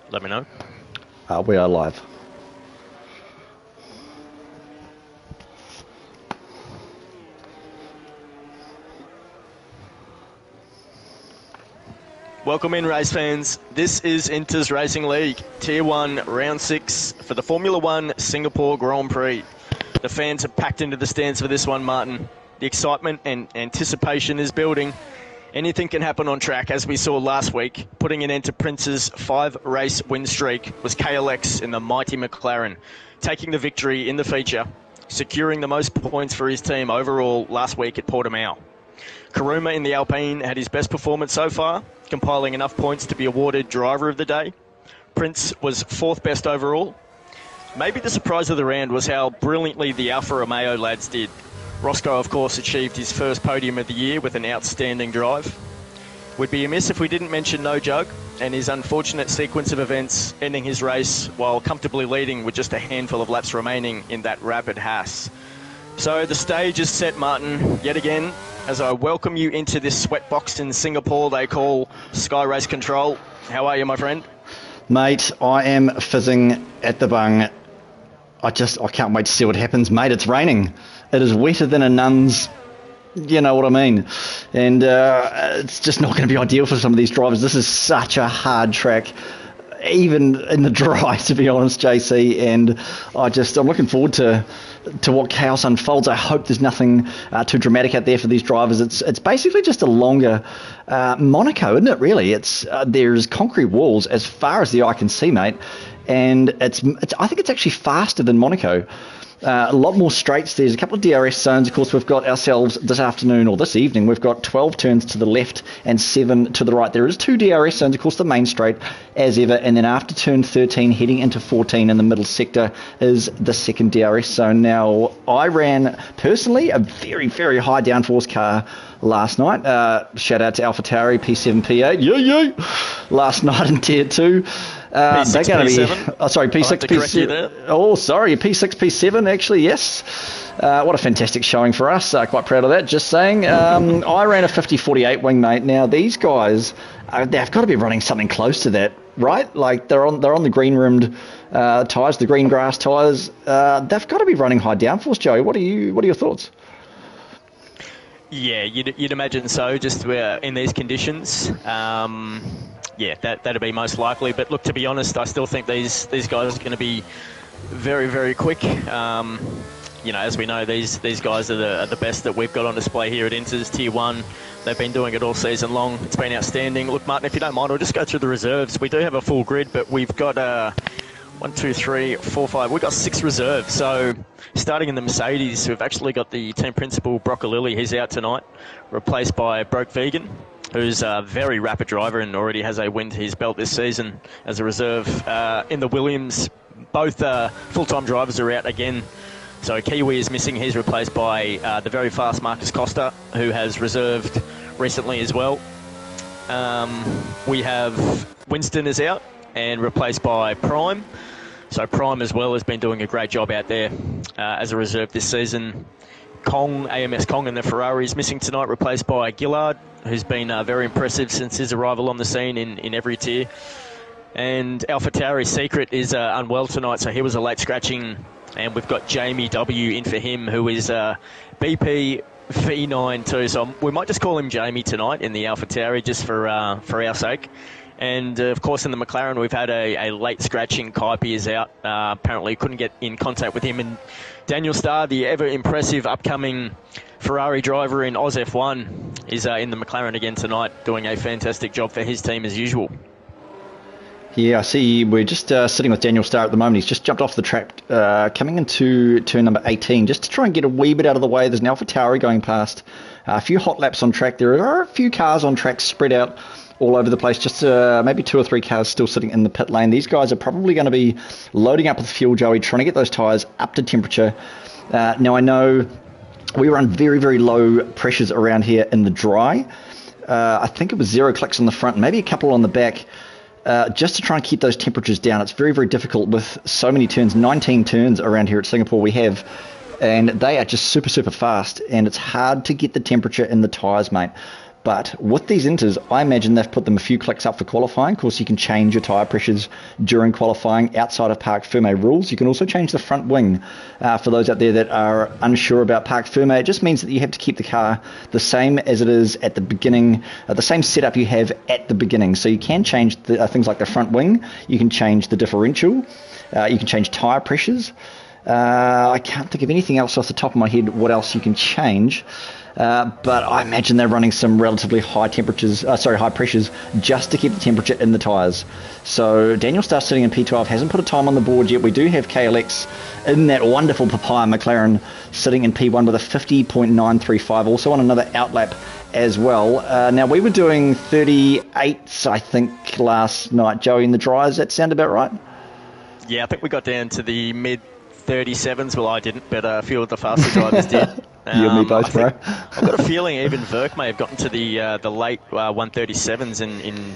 let me know. We are live. Welcome in, race fans. This is Inter's Racing League, Tier 1, Round 6 for the Formula 1 Singapore Grand Prix. The fans are packed into the stands for this one, Martin. The excitement and anticipation is building. Anything can happen on track, as we saw last week. Putting an end to Prince's 5-race win streak was KLX in the mighty McLaren, taking the victory in the feature, securing the most points for his team overall last week at Portimao. Karuma in the Alpine had his best performance so far, compiling enough points to be awarded Driver of the Day. Prince was 4th best overall. Maybe the surprise of the round was how brilliantly the Alfa Romeo lads did. Roscoe, of course, achieved his first podium of the year with an outstanding drive. Would be amiss if we didn't mention No Jug and his unfortunate sequence of events, ending his race while comfortably leading with just a handful of laps remaining in that rapid Haas. So the stage is set, Martin, yet again, as I welcome you into this sweatbox in Singapore they call Sky Race Control. How are you, my friend? Mate, I am fizzing at the bung. I can't wait to see what happens. Mate, it's raining. It is wetter than a nun's, you know what I mean. And it's just not going to be ideal for some of these drivers. This is such a hard track, even in the dry, to be honest, JC. And I'm looking forward to what chaos unfolds. I hope there's nothing too dramatic out there for these drivers. It's basically just a longer Monaco, isn't it, really? There's concrete walls as far as the eye can see, mate. And I think it's actually faster than Monaco. A lot more straights. There's a couple of DRS zones. Of course, we've got ourselves this afternoon or this evening. We've got 12 turns to the left and 7 to the right. There is 2 DRS zones. Of course, the main straight as ever. And then after turn 13, heading into 14 in the middle sector is the second DRS zone. Now, I ran personally a very, very high downforce car last night. Shout out to AlphaTauri P7, P8. Yeah. Last night in Tier 2. P6, they're going to P7? be... Oh, sorry, P6, P7. Oh, sorry, P6, P7, actually, yes. What a fantastic showing for us. Quite proud of that, just saying. I ran a 50-48 wing, mate. Now, these guys, they've got to be running something close to that, right? Like, they're on the green-rimmed tyres, the green grass tyres. They've got to be running high downforce, Joey. What are your thoughts? Yeah, you'd imagine so, just in these conditions. Yeah, that'd be most likely. But look, to be honest, I still think these guys are going to be very, very quick. As we know, these guys are the best that we've got on display here at Inter's Tier 1. They've been doing it all season long. It's been outstanding. Look, Martin, if you don't mind, I'll just go through the reserves. We do have a full grid, but we've got 1, 2, 3, 4, 5. We've got 6 reserves. So starting in the Mercedes, we've actually got the team principal, Broccolilli. He's out tonight, replaced by Broke Vegan, who's a very rapid driver and already has a win to his belt this season as a reserve. In the Williams, both full-time drivers are out again. So Kiwi is missing. He's replaced by the very fast Marcus Costa, who has reserved recently as well. We have Winston is out and replaced by Prime. So Prime as well has been doing a great job out there as a reserve this season. AMS Kong and the Ferrari is missing tonight, replaced by Gillard, who's been very impressive since his arrival on the scene in every tier. And AlphaTauri Secret is unwell tonight, so he was a late scratching. And we've got Jamie W in for him, who is BP V9 too. So we might just call him Jamie tonight in the AlphaTauri, just for our sake. And, of course, in the McLaren, we've had a late scratching. Kaipi is out. Apparently couldn't get in contact with him. And Daniel Starr, the ever-impressive upcoming Ferrari driver in Oz F1, is in the McLaren again tonight, doing a fantastic job for his team as usual. Yeah, I see we're just sitting with Daniel Starr at the moment. He's just jumped off the track, coming into turn number 18, just to try and get a wee bit out of the way. There's an AlphaTauri going past. A few hot laps on track. There are a few cars on track spread out all over the place, just maybe 2 or 3 cars still sitting in the pit lane. These guys are probably going to be loading up with fuel, Joey, trying to get those tyres up to temperature. Now, I know we run very, very low pressures around here in the dry. I think it was 0 clicks on the front, maybe a couple on the back, just to try and keep those temperatures down. It's very, very difficult with so many turns, 19 turns around here at Singapore we have, and they are just super, super fast, and it's hard to get the temperature in the tyres, mate. But with these inters, I imagine they've put them a few clicks up for qualifying. Of course, you can change your tyre pressures during qualifying outside of Parc Fermé rules. You can also change the front wing. For those out there that are unsure about Parc Fermé, it just means that you have to keep the car the same as it is at the beginning, the same setup you have at the beginning. So you can change things like the front wing, you can change the differential, you can change tyre pressures. I can't think of anything else off the top of my head what else you can change. But I imagine they're running some relatively high pressures just to keep the temperature in the tyres. So Daniel Starr sitting in P12 hasn't put a time on the board yet. We do have KLX in that wonderful papaya McLaren sitting in P1 with a 50.935, also on another outlap as well. Now we were doing 38s, I think, last night, Joey, in the dry. Does that sound about right? Yeah, I think we got down to the mid 37s. Well, I didn't, but a few of the faster drivers did. You and me both, bro. I've got a feeling even Verk may have gotten to the late 137s in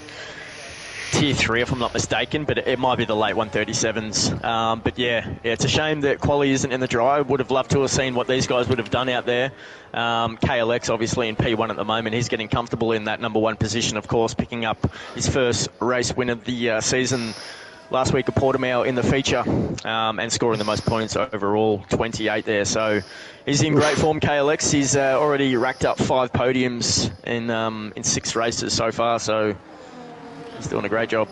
Tier 3, if I'm not mistaken, but it might be the late 137s. But yeah, it's a shame that Quali isn't in the dry. Would have loved to have seen what these guys would have done out there. KLX, obviously, in P1 at the moment. He's getting comfortable in that number one position, of course, picking up his first race win of the season last week at Portimao in the feature, and scoring the most points overall, 28 there. So he's in great form, KLX. He's already racked up 5 podiums in 6 races so far, so he's doing a great job.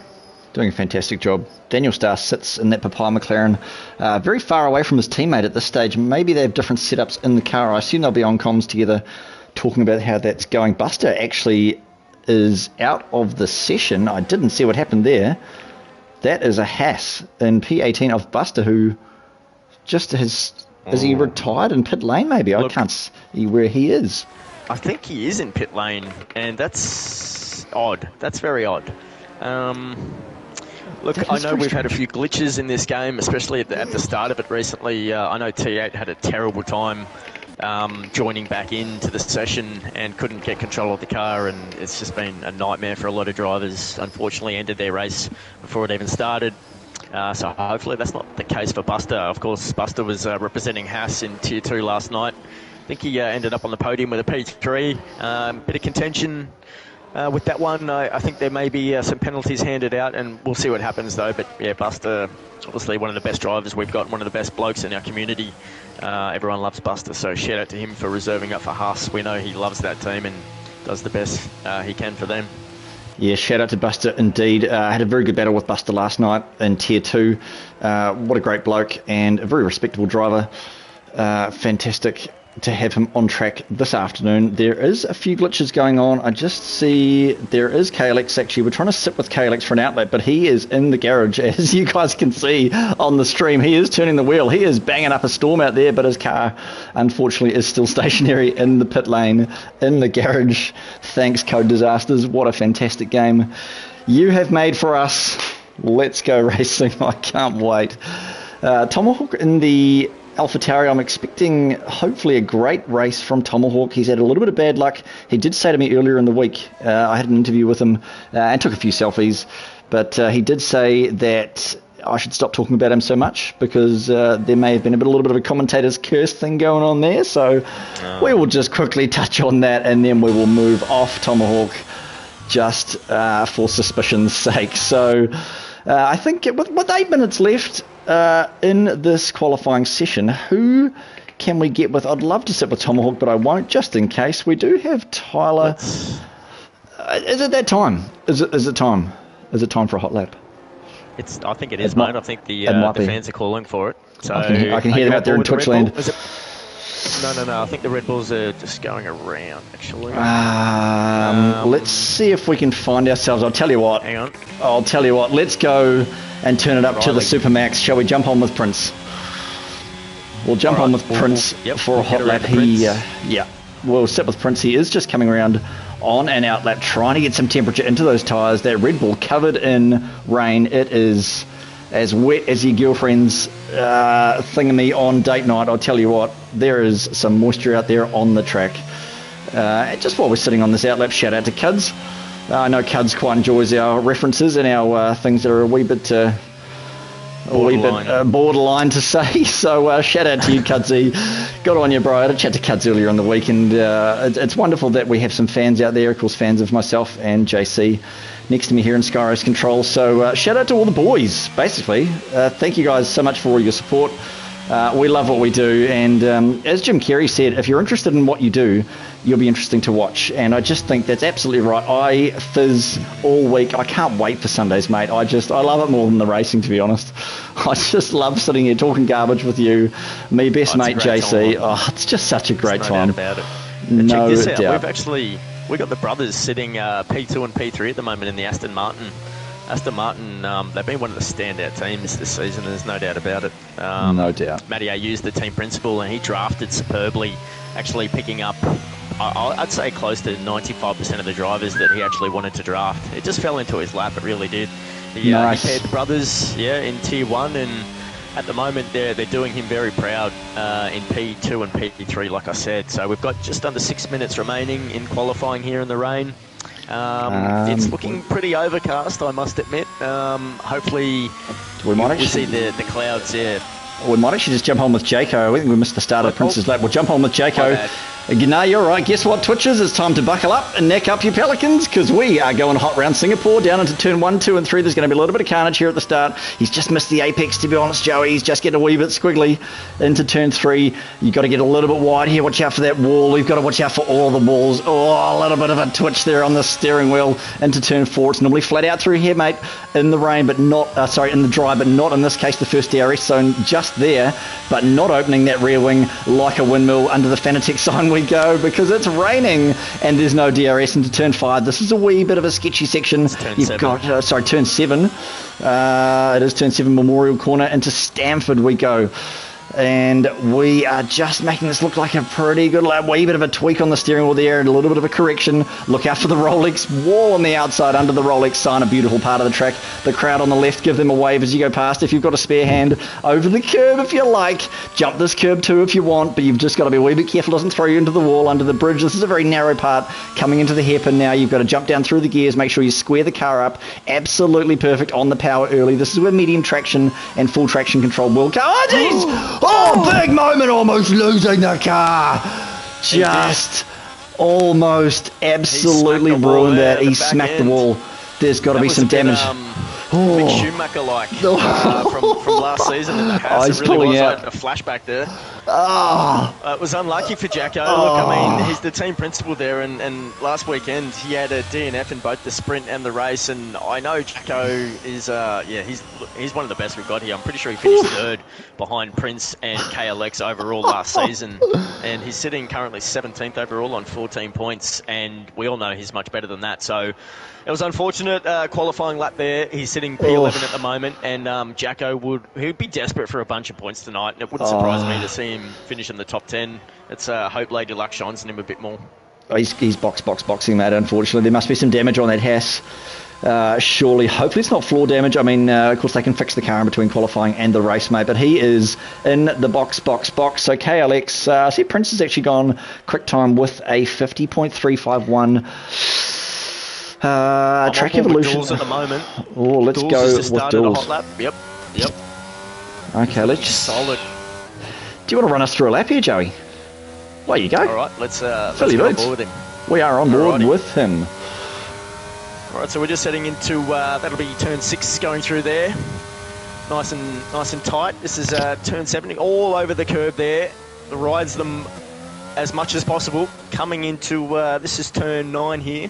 Doing a fantastic job. Daniel Starr sits in that papaya McLaren, very far away from his teammate at this stage. Maybe they have different setups in the car. I assume they'll be on comms together talking about how that's going. Buster actually is out of the session. I didn't see what happened there. That is a Haas in P18 of Buster, who just has... Is he retired in pit lane, maybe? I can't see where he is. I think he is in pit lane, and that's odd. That's very odd. Look, I know we've had a few glitches in this game, especially at the start of it recently. I know T8 had a terrible time joining back into the session and couldn't get control of the car, and it's just been a nightmare for a lot of drivers. Unfortunately ended their race before it even started, so hopefully that's not the case for Buster. Of course, Buster was representing Haas in Tier 2 last night. I think he ended up on the podium with a P3. Bit of contention with that one. I think there may be some penalties handed out, and we'll see what happens though. But yeah, Buster, obviously one of the best drivers we've got, one of the best blokes in our community. Everyone loves Buster, so shout out to him for reserving up for Haas. We know he loves that team and does the best he can for them. Yeah, shout out to Buster indeed. I had a very good battle with Buster last night in Tier 2. What a great bloke and a very respectable driver. Fantastic to have him on track this afternoon. There is a few glitches going on. I just see there is KLX actually. We're trying to sit with KLX for an outlet, but he is in the garage, as you guys can see on the stream. He is turning the wheel. He is banging up a storm out there, but his car unfortunately is still stationary in the pit lane in the garage. Thanks, Code Disasters. What a fantastic game you have made for us. Let's go racing. I can't wait. Tomahawk in the AlphaTauri. I'm expecting hopefully a great race from Tomahawk. He's had a little bit of bad luck. He did say to me earlier in the week, I had an interview with him and took a few selfies, but he did say that I should stop talking about him so much because there may have been a little bit of a commentator's curse thing going on there. So we will just quickly touch on that and then we will move off Tomahawk just for suspicion's sake. So I think with 8 minutes left in this qualifying session, who can we get with? I'd love to sit with Tomahawk, but I won't, just in case. We do have Tyler. Is it that time? Is it time? Is it time for a hot lap? I think it is, mate. I think the fans are calling for it. So I can hear them out there in Twitchland. No. I think the Red Bulls are just going around, actually. Let's see if we can find ourselves. I'll tell you what. Hang on. I'll tell you what. Let's go and turn it up to the Supermax. Shall we jump on with Prince? We'll jump on with Prince for a hot lap. We'll sit with Prince. He is just coming around on an out lap, trying to get some temperature into those tyres. That Red Bull covered in rain. It is as wet as your girlfriend's thingamy on date night. I'll tell you what, there is some moisture out there on the track. Just while we're sitting on this out lap, shout out to Cuds. I know Cuds quite enjoys our references and our things that are a wee bit a wee bit borderline to say. So shout out to you, Cudsy. Good on you, bro. I had a chat to Cuds earlier on the week, and it's wonderful that we have some fans out there, of course, fans of myself and JC next to me here in Skyros Control. So shout out to all the boys, basically. Thank you guys so much for all your support. We love what we do, and as Jim Carrey said, if you're interested in what you do, you'll be interesting to watch. And I just think that's absolutely right. I fizz all week. I can't wait for Sundays, mate. I love it more than the racing, to be honest. I just love sitting here talking garbage with you, me best mate JC. It's just such a great time. No doubt about it. No check this out. doubt. We've got the brothers sitting P2 and P3 at the moment in the Aston Martin. Aston Martin, they've been one of the standout teams this season, there's no doubt about it. No doubt. Matty used the team principal, and he drafted superbly, actually picking up, I'd say, close to 95% of the drivers that he actually wanted to draft. It just fell into his lap, it really did. He paired the brothers in Tier 1, and at the moment they're doing him very proud in P2 and P3, like I said. So we've got just under 6 minutes remaining in qualifying here in the rain. It's looking pretty overcast, I must admit. Hopefully we see the clouds, We might actually just jump on with Jaco. I think we missed the start of Prince's Lap. We'll jump on with Jaco. No, you're right. Guess what, Twitchers? It's time to buckle up and neck up your Pelicans, because we are going hot round Singapore down into turn 1, 2 and 3. There's going to be a little bit of carnage here at the start. He's just missed the apex, to be honest, Joey. He's just getting a wee bit squiggly into turn 3. You've got to get a little bit wide here. Watch out for that wall. You've got to watch out for all the walls. Oh, a little bit of a twitch there on the steering wheel into turn 4. It's normally flat out through here, mate, in the rain, but not, in the dry, but not in this case the first DRS zone just there, but not opening that rear wing like a windmill. Under the Fanatec sign we go, because it's raining and there's no DRS into turn 5. This is a wee bit of a sketchy section. Turn 7. It is turn 7, Memorial Corner. Into Stamford we go. And we are just making this look like a pretty good lap. Wee bit of a tweak on the steering wheel there and a little bit of a correction. Look out for the Rolex wall on the outside under the Rolex sign, a beautiful part of the track. The crowd on the left, give them a wave as you go past. If you've got a spare hand over the curb, if you like, jump this curb too if you want, but you've just got to be a wee bit careful, doesn't throw you into the wall under the bridge. This is a very narrow part coming into the hairpin now. You've got to jump down through the gears, make sure you square the car up. Absolutely perfect on the power early. This is where medium traction and full traction control will go. Oh, jeez! Oh, big moment, almost losing the car. Just almost absolutely ruined that. He smacked the wall. There's got to be some damage. Big Schumacher-like from last season in the house. It really was a flashback there. It was unlucky for Jacko. Look, I mean, he's the team principal there, and last weekend he had a DNF in both the sprint and the race, and I know Jacko is, he's one of the best we've got here. I'm pretty sure he finished third behind Prince and KLX overall last season, and he's sitting currently 17th overall on 14 points, and we all know he's much better than that, so it was unfortunate qualifying lap there. He's sitting P11 at the moment, and Jacko he'd be desperate for a bunch of points tonight, and it wouldn't surprise me to see him finish in the top 10. It's hope Lady Luck shines on him a bit more. He's boxing that, unfortunately. There must be some damage on that Haas. Surely, hopefully it's not floor damage. I mean, of course they can fix the car in between qualifying and the race, mate, but he is in the box. So KLX, see Prince has actually gone quick time with a 50.351. Track Evolution at the moment. Oh, let's go with duels. Hot lap. Yep. Okay, let's solid. Do you want to run us through a lap here, Joey? There you go. All right, let's get on board with him. We are on board with him. All right, so we're just heading into that'll be turn 6 going through there. Nice and tight. This is turn 7, all over the curb there. Rides them as much as possible. Coming into this is turn 9 here.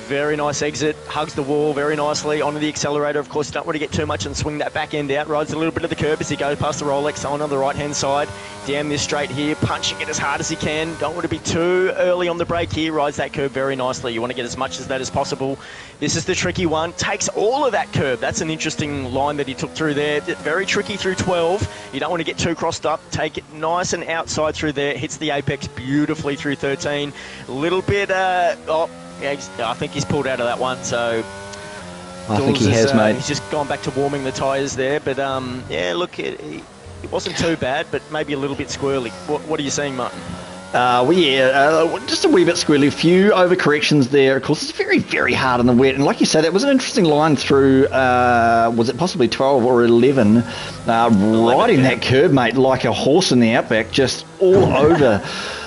Very nice exit, hugs the wall very nicely, onto the accelerator. Of course, you don't want to get too much and swing that back end out. Rides a little bit of the curb as he goes past the Rolex on the right-hand side. Down this straight here, punching it as hard as he can. Don't want to be too early on the brake here. Rides that curb very nicely. You want to get as much of that as possible. This is the tricky one. Takes all of that curb. That's an interesting line that he took through there. Very tricky through 12. You don't want to get too crossed up. Take it nice and outside through there. Hits the apex beautifully through 13. A little bit... I think he's pulled out of that one, so... I think he has, mate. He's just gone back to warming the tyres there, but look, it wasn't too bad, but maybe a little bit squirrely. What are you seeing, Martin? Just a wee bit squirrely. A few overcorrections there. Of course, it's very, very hard in the wet. And like you say, that was an interesting line through, was it possibly 12 or 11? Riding that curb, mate, like a horse in the outback, just all over,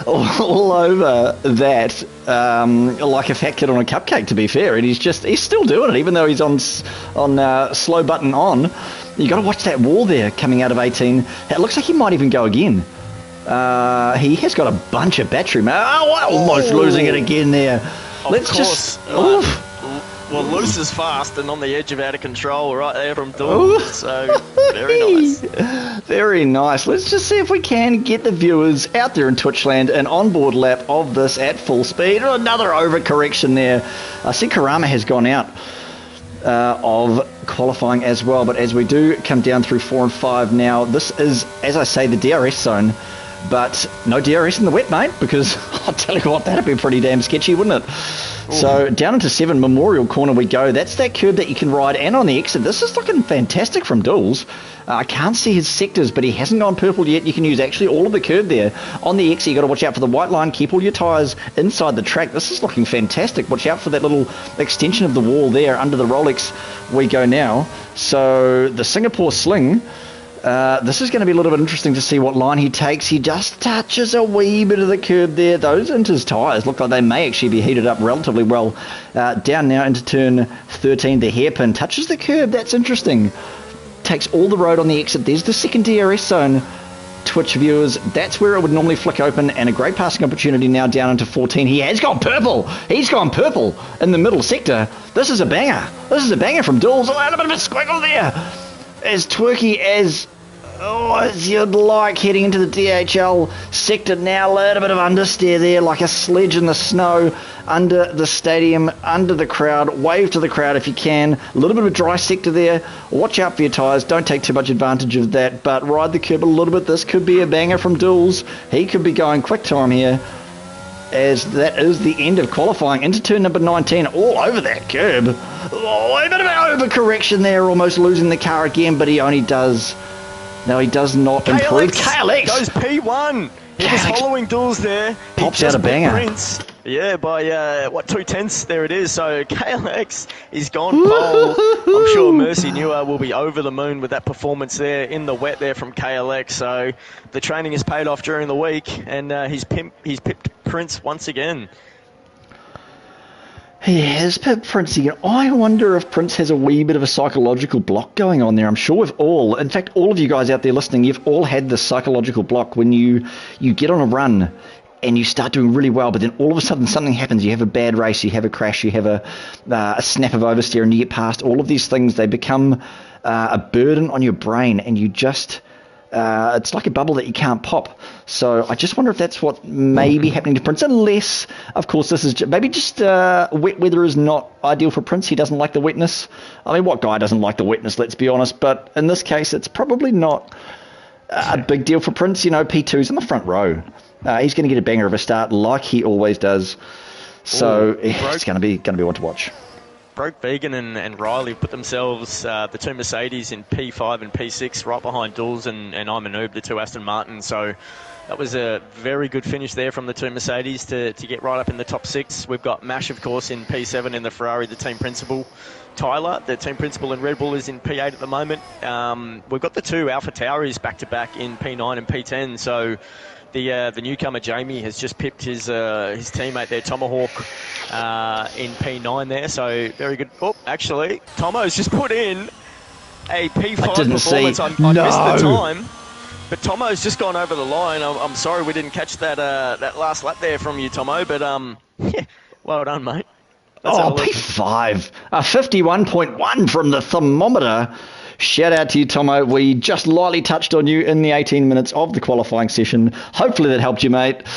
all over that, like a fat kid on a cupcake, to be fair. And he's still doing it, even though he's on slow button on. You got to watch that wall there coming out of 18. It looks like he might even go again. He has got a bunch of battery. Almost losing it again there. Well, loose is fast and on the edge of out of control right there from Dawes. So, very nice. Very nice. Let's just see if we can get the viewers out there in Twitchland an onboard lap of this at full speed. Another overcorrection there. I see Karama has gone out of qualifying as well. But as we do come down through 4 and 5 now, this is, as I say, the DRS zone. But no DRS in the wet, mate, because I'll tell you what, that'd be pretty damn sketchy, wouldn't it? Ooh. So down into 7, Memorial Corner we go. That's that curb that you can ride, and on the exit, this is looking fantastic from Dools. I can't see his sectors, but he hasn't gone purple yet. You can use actually all of the curb there. On the exit, you got to watch out for the white line. Keep all your tyres inside the track. This is looking fantastic. Watch out for that little extension of the wall there under the Rolex we go now. So the Singapore Sling... this is going to be a little bit interesting to see what line he takes. He just touches a wee bit of the curb there. Those into his tyres look like they may actually be heated up relatively well. Down now into turn 13, the hairpin touches the curb. That's interesting. Takes all the road on the exit. There's the second DRS zone. Twitch viewers, that's where it would normally flick open, and a great passing opportunity now down into 14. He has gone purple. He's gone purple in the middle sector. This is a banger. This is a banger from Dools. Oh, a bit of a squiggle there. As twerky as you'd like, heading into the DHL sector now. A little bit of understeer there, like a sledge in the snow, under the stadium, under the crowd. Wave to the crowd if you can. A little bit of a dry sector there. Watch out for your tyres. Don't take too much advantage of that, but ride the curb a little bit. This could be a banger from Dools. He could be going quick time here, as that is the end of qualifying into turn number 19, all over that curb. A bit of an overcorrection there, almost losing the car again, but he only does... No, he does not improve. KLX goes P1. He was following Dools there. Pops out a banger. Prince. Yeah, by 2/10. There it is. So KLX is gone pole. I'm sure Mercy Newer will be over the moon with that performance there in the wet there from KLX. So the training has paid off during the week, and he's pipped Prince once again. He has pipped Prince again. I wonder if Prince has a wee bit of a psychological block going on there. I'm sure we've all, in fact, all of you guys out there listening, you've all had this psychological block when you get on a run and you start doing really well, but then all of a sudden something happens. You have a bad race, you have a crash, you have a snap of oversteer, and you get past all of these things. They become a burden on your brain, and you just... it's like a bubble that you can't pop. So I just wonder if that's what may be happening to Prince, unless, of course, this is maybe just wet weather is not ideal for Prince. He doesn't like the wetness. I mean, what guy doesn't like the wetness, let's be honest? But in this case, it's probably not a big deal for Prince. You know, P2's in the front row. He's going to get a banger of a start like he always does. So it's going to be one to watch. Broke Vegan and Riley put themselves, the two Mercedes, in P5 and P6, right behind Dools and I'm a Noob, the two Aston Martins. So that was a very good finish there from the two Mercedes to get right up in the top 6. We've got Mash, of course, in P7 in the Ferrari, the team principal. Tyler, the team principal in Red Bull, is in P8 at the moment. We've got the two Alpha Tauris back-to-back in P9 and P10. So the newcomer Jamie has just pipped his teammate there, Tomahawk, in P9 there. So very good. Oh, actually, Tomo's just put in a P5 performance. I missed the time, but Tomo's just gone over the line. I'm sorry we didn't catch that last lap there from you, Tomo. But yeah, well done, mate. P5, 51.1 from the thermometer. Shout out to you, Tomo. We just lightly touched on you in the 18 minutes of the qualifying session. Hopefully that helped you, mate.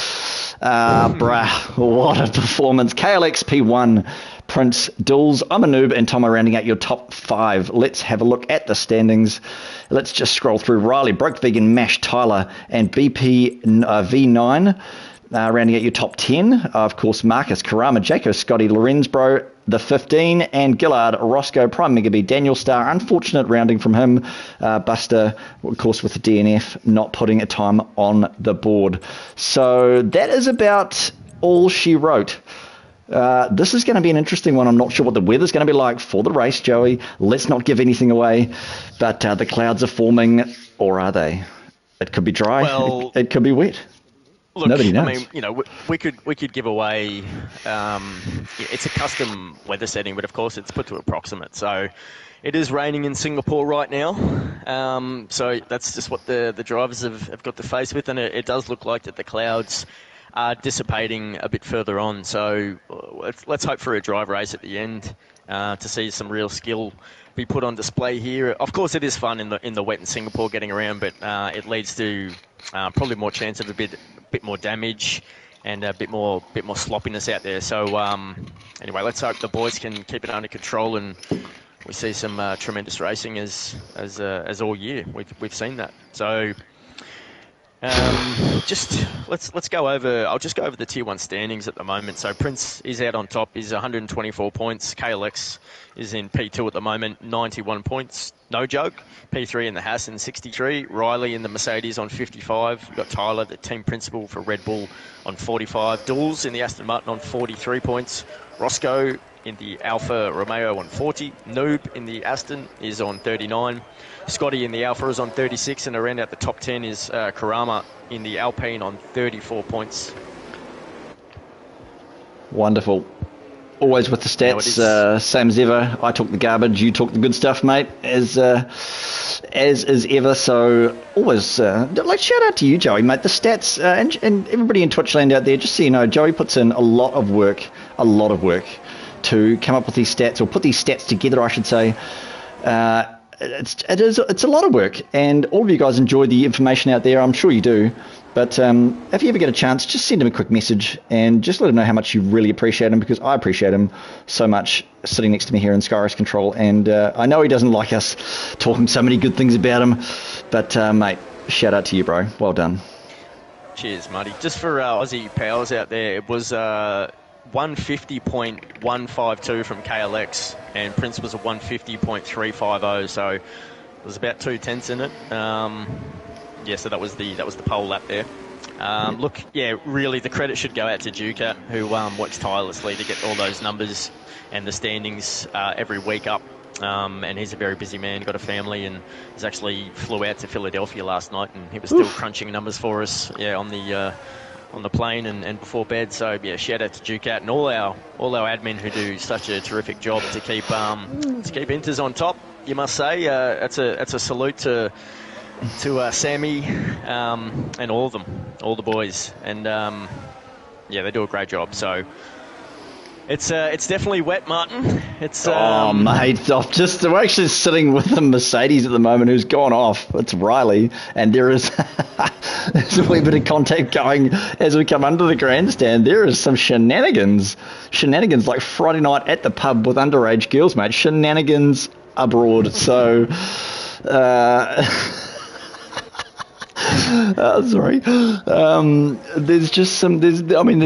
What a performance. KLX P1, Prince, Dools, I'm a Noob, and Tomo rounding out your top 5. Let's have a look at the standings. Let's just scroll through. Riley, Broke Vegan, Mash, Tyler, and BP V9. Rounding out your top 10, of course, Marcus, Karama, Jaco, Scotty, Lorenzbro, the 15, and Gillard, Roscoe, Prime Megaby, Daniel Starr. Unfortunate rounding from him. Buster, of course, with the DNF, not putting a time on the board. So that is about all she wrote. This is going to be an interesting one. I'm not sure what the weather's going to be like for the race, Joey. Let's not give anything away. But the clouds are forming, or are they? It could be dry. Well, it could be wet. Look, Nobody knows. I mean, you know, we could give away. It's a custom weather setting, but of course it's put to approximate. So it is raining in Singapore right now. So that's just what the drivers have got to face with, and it does look like that the clouds are dissipating a bit further on. So let's hope for a drive race at the end to see some real skill be put on display here. Of course, it is fun in the wet in Singapore getting around, but it leads to probably more chance of a bit more damage and a bit more sloppiness out there. So anyway, let's hope the boys can keep it under control and we see some tremendous racing as all year. We've seen that. So just let's go over. I'll just go over the Tier 1 standings at the moment. So Prince is out on top. He's 124 points. KLX is in P2 at the moment, 91 points. No joke. P3 in the Hassan, 63. Riley in the Mercedes on 55. You've got Tyler, the team principal for Red Bull, on 45. Dools in the Aston Martin on 43 points. Roscoe in the Alfa Romeo on 40. Noob in the Aston is on 39. Scotty in the Alfa is on 36, and around out the top 10 is Karama in the Alpine on 34 points. Wonderful. Always with the stats, same as ever. I talk the garbage, you talk the good stuff, mate, as is ever. So always, like, shout out to you, Joey, mate. The stats, and everybody in Twitchland out there, just so you know, Joey puts in a lot of work to come up with these stats, or put these stats together, I should say. It's a lot of work, and all of you guys enjoy the information out there. I'm sure you do. But if you ever get a chance, just send him a quick message and just let him know how much you really appreciate him, because I appreciate him so much sitting next to me here in Skyrace Control. And I know he doesn't like us talking so many good things about him, but mate, shout out to you, bro. Well done. Cheers, Marty. Just for Aussie pals out there, it was 150.152 from KLX, and Prince was a 150.350, so it was about 2/10 in it. So that was the pole lap there. Look, really the credit should go out to Ducat, who works tirelessly to get all those numbers and the standings every week up. And he's a very busy man, got a family, and he's actually flew out to Philadelphia last night, and he was still crunching numbers for us on the plane and before bed. So shout out to Ducat and all our admin who do such a terrific job to keep Inters on top. You must say that's a salute to Sammy and all of them, all the boys, and they do a great job. So it's definitely wet, Martin. It's mate, we're actually sitting with the Mercedes at the moment, who's gone off. It's Riley, and there's a wee bit of contact going as we come under the grandstand. There is some shenanigans like Friday night at the pub with underage girls, mate. Shenanigans abroad. So sorry. There's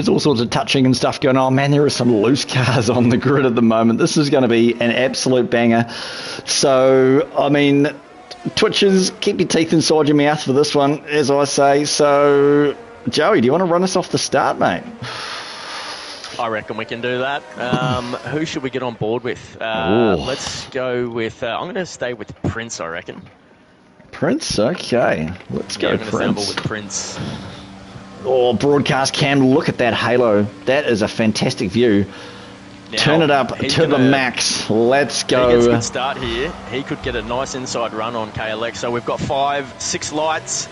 all sorts of touching and stuff going on. Man, there are some loose cars on the grid at the moment. This is going to be an absolute banger. So, I mean, Twitchers, keep your teeth inside your mouth for this one, as I say. So, Joey, do you want to run us off the start, mate? I reckon we can do that. Who should we get on board with? Let's go with... I'm going to stay with Prince, I reckon. Prince? Okay. Let's go, Prince. With Prince. Oh, broadcast cam, look at that halo. That is a fantastic view. Now, turn it up to the max. Let's go. He gets a good start here. He could get a nice inside run on KLX. So we've got 6 lights.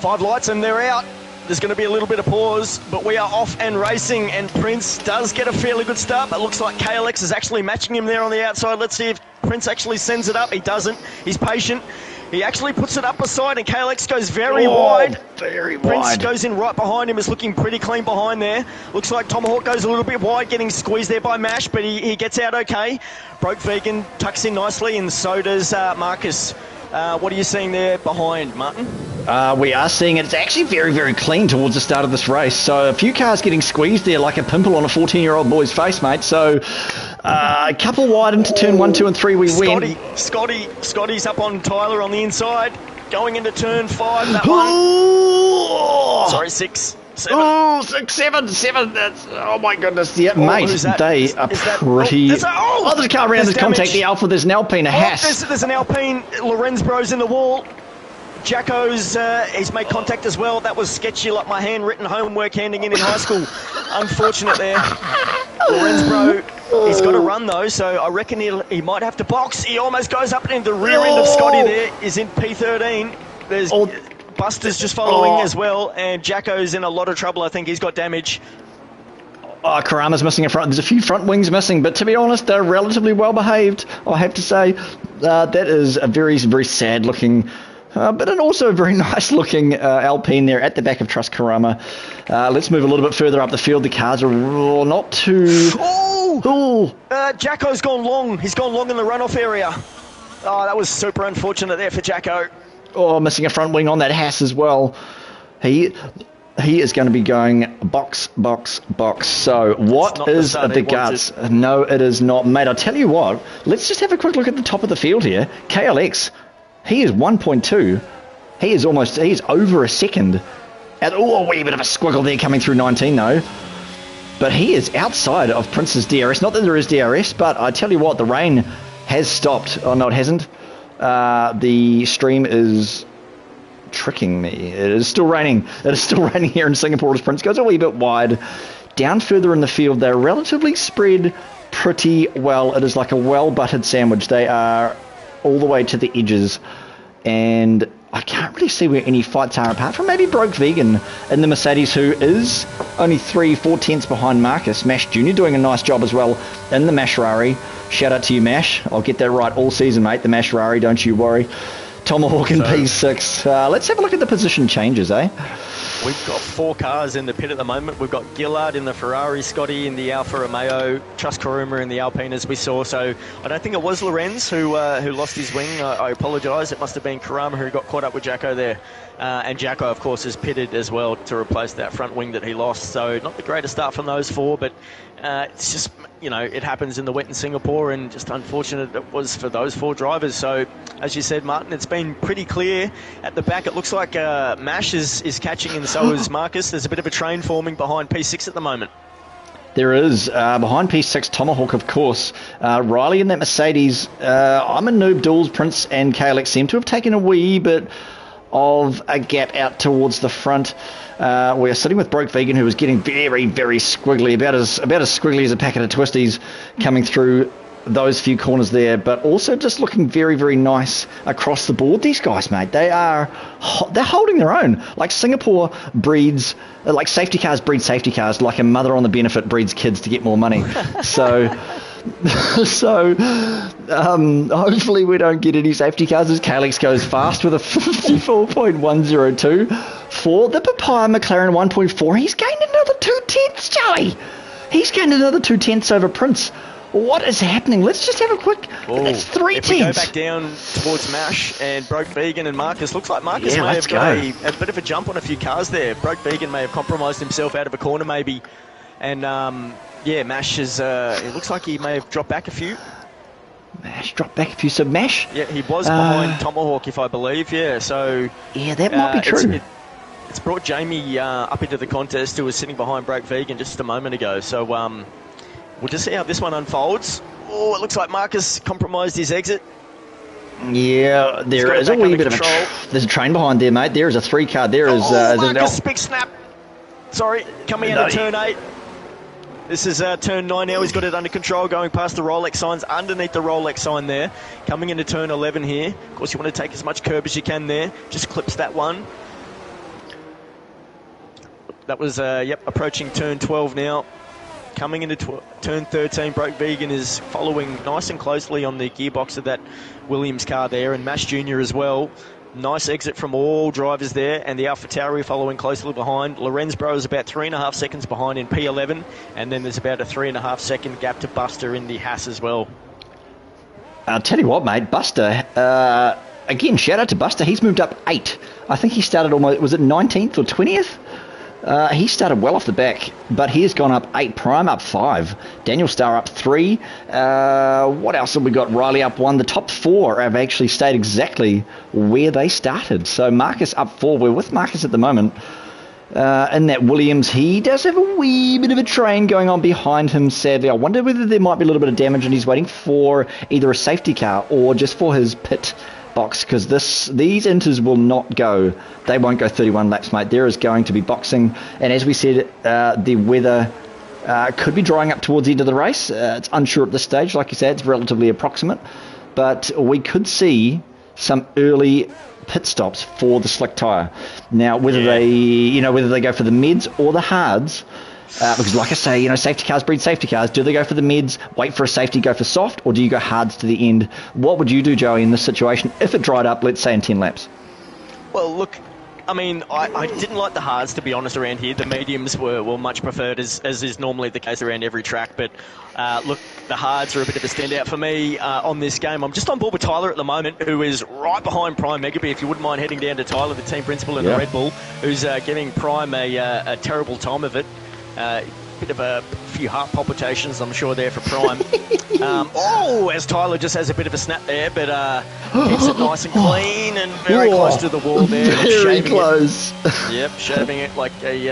5 lights and they're out. There's going to be a little bit of pause, but we are off and racing, and Prince does get a fairly good start, but looks like KLX is actually matching him there on the outside. Let's see if Prince actually sends it up. He doesn't. He's patient. He actually puts it up beside, and KLX goes very wide. Very Prince wide. goes in right behind him. Is looking pretty clean behind there. Looks like Tomahawk goes a little bit wide, getting squeezed there by Mash, but he gets out okay. Broke Vegan tucks in nicely, and so does Marcus. What are you seeing there behind, Martin? We are seeing it. It's actually very, very clean towards the start of this race. So a few cars getting squeezed there like a pimple on a 14-year-old boy's face, mate. So a couple wide into turn 1, 2 and 3 we win. Scotty's up on Tyler on the inside. Going into turn 5, that one. Sorry, 6. 7. Oh, 6, 7, 7. That's, oh my goodness. Yeah, mate, they are pretty... there's a car around this contact, the Alpha. There's an Alpine, a Haas. There's an Alpine. Lorenz Bro's in the wall. Jacko's, he's made contact as well. That was sketchy, like my handwritten homework handing in high school. Unfortunate there. Lorenz Bro, he's got to run though, so I reckon he might have to box. He almost goes up into the rear end of Scotty there. Is in P13. There's Buster's just following as well, and Jacko's in a lot of trouble. I think he's got damage. Oh, Karama's missing a front. There's a few front wings missing, but to be honest, they're relatively well behaved, I have to say. That is a very, very sad looking... but also a very nice-looking Alpine there at the back of Trust Karama. Let's move a little bit further up the field. The cars are not too... Jacko's gone long. He's gone long in the runoff area. Oh, that was super unfortunate there for Jacko. Oh, missing a front wing on that Haas as well. He is going to be going box, box, box. So what is the guts? No, it is not. Mate, I'll tell you what. Let's just have a quick look at the top of the field here. KLX... he is 1.2. He is over a second. A wee bit of a squiggle there coming through 19 though. But he is outside of Prince's DRS. Not that there is DRS, but I tell you what, the rain has stopped. Oh no, it hasn't. The stream is tricking me. It is still raining. It is still raining here in Singapore as Prince goes a wee bit wide. Down further in the field, they're relatively spread pretty well. It is like a well-buttered sandwich. They are all the way to the edges, and I can't really see where any fights are apart from maybe Broke Vegan in the Mercedes, who is only 3-4 tenths behind Marcus. Mash Jr. doing a nice job as well in the Mashrari. Shout out to you, Mash. I'll get that right all season, mate. The Mashrari, don't you worry. Tomahawk in P6. Let's have a look at the position changes, eh? We've got 4 cars in the pit at the moment. We've got Gillard in the Ferrari, Scotty in the Alfa Romeo, Trust Karuma in the Alpine, as we saw. So I don't think it was Lorenz who lost his wing. I apologise. It must have been Karama who got caught up with Jacko there. And Jacko, of course, is pitted as well to replace that front wing that he lost. So not the greatest start from those 4, but it's just, it happens in the wet in Singapore, and just unfortunate it was for those 4 drivers. So, as you said, Martin, it's been pretty clear at the back. It looks like Mash is catching, and so is Marcus. There's a bit of a train forming behind P6 at the moment. There is. Behind P6, Tomahawk, of course. Riley in that Mercedes. I'm a noob. Duels, Prince and KLX seem to have taken a wee bit of a gap out towards the front. We're sitting with Broke Vegan, who is getting very, very squiggly, about as squiggly as a packet of twisties coming through those few corners there, but also just looking very, very nice across the board. These guys, mate, they're holding their own. Like Singapore breeds, like safety cars breed safety cars, like a mother on the benefit breeds kids to get more money. So hopefully we don't get any safety cars as Calix goes fast with a 54.102 for the Papaya McLaren 1.4. He's gained another 2 tenths, Charlie. He's gained another 2 tenths over Prince. What is happening? Let's just have a quick... That's 3 tenths. If we go back down towards Mash and Broke Vegan and Marcus, looks like Marcus may have got a bit of a jump on a few cars there. Broke Vegan may have compromised himself out of a corner maybe. And, Mash is... it looks like he may have dropped back a few. Mash dropped back a few. So Mash... Yeah, he was behind Tomahawk, if I believe. Yeah, so... Yeah, that might be true. It's brought Jamie up into the contest, who was sitting behind Broke Vegan just a moment ago. So, we'll just see how this one unfolds. Oh, it looks like Marcus compromised his exit. Yeah, there is a wee bit of there's a train behind there, mate. There is a 3 car. There is... Marcus, big snap. Sorry, coming into turn 8. This is turn 9 now. He's got it under control, going past the Rolex signs, underneath the Rolex sign there. Coming into turn 11 here. Of course, you want to take as much curb as you can there. Just clips that one. That was, approaching turn 12 now. Coming into turn 13, Broke Vegan is following nice and closely on the gearbox of that Williams car there, and Mash Jr. as well. Nice exit from all drivers there, and the AlphaTauri following closely behind. Lorenz Bro is about 3.5 seconds behind in P11, and then there's about a 3.5 second gap to Buster in the Haas as well. I'll tell you what, mate, Buster, again, shout out to Buster. He's moved up 8. I think he started almost, was it 19th or 20th? He started well off the back, but he has gone up 8. Prime up 5. Daniel Starr up 3. What else have we got? Riley up 1. The top 4 have actually stayed exactly where they started. So Marcus up 4. We're with Marcus at the moment. In that Williams, he does have a wee bit of a train going on behind him, sadly. I wonder whether there might be a little bit of damage and he's waiting for either a safety car or just for his pit box, because these inters will not go. They won't go 31 laps, mate. There is going to be boxing, and as we said, the weather could be drying up towards the end of the race. It's unsure at this stage. Like you said, it's relatively approximate, but we could see some early pit stops for the slick tyre. Now, whether they go for the mids or the hards, because like I say, safety cars breed safety cars. Do they go for the mids, wait for a safety, go for soft, or do you go hards to the end? What would you do, Joey, in this situation if it dried up, let's say, in 10 laps? Well, look, I mean, I didn't like the hards, to be honest, around here. The mediums were much preferred, as is normally the case around every track. But, look, the hards are a bit of a standout for me on this game. I'm just on board with Tyler at the moment, who is right behind Prime Megabee. If you wouldn't mind heading down to Tyler, the team principal in the Red Bull, who's giving Prime a terrible time of it. Bit of a few heart palpitations, I'm sure, there for Prime. As Tyler just has a bit of a snap there, but keeps it nice and clean and very close to the wall there. Very close. Shaving it like a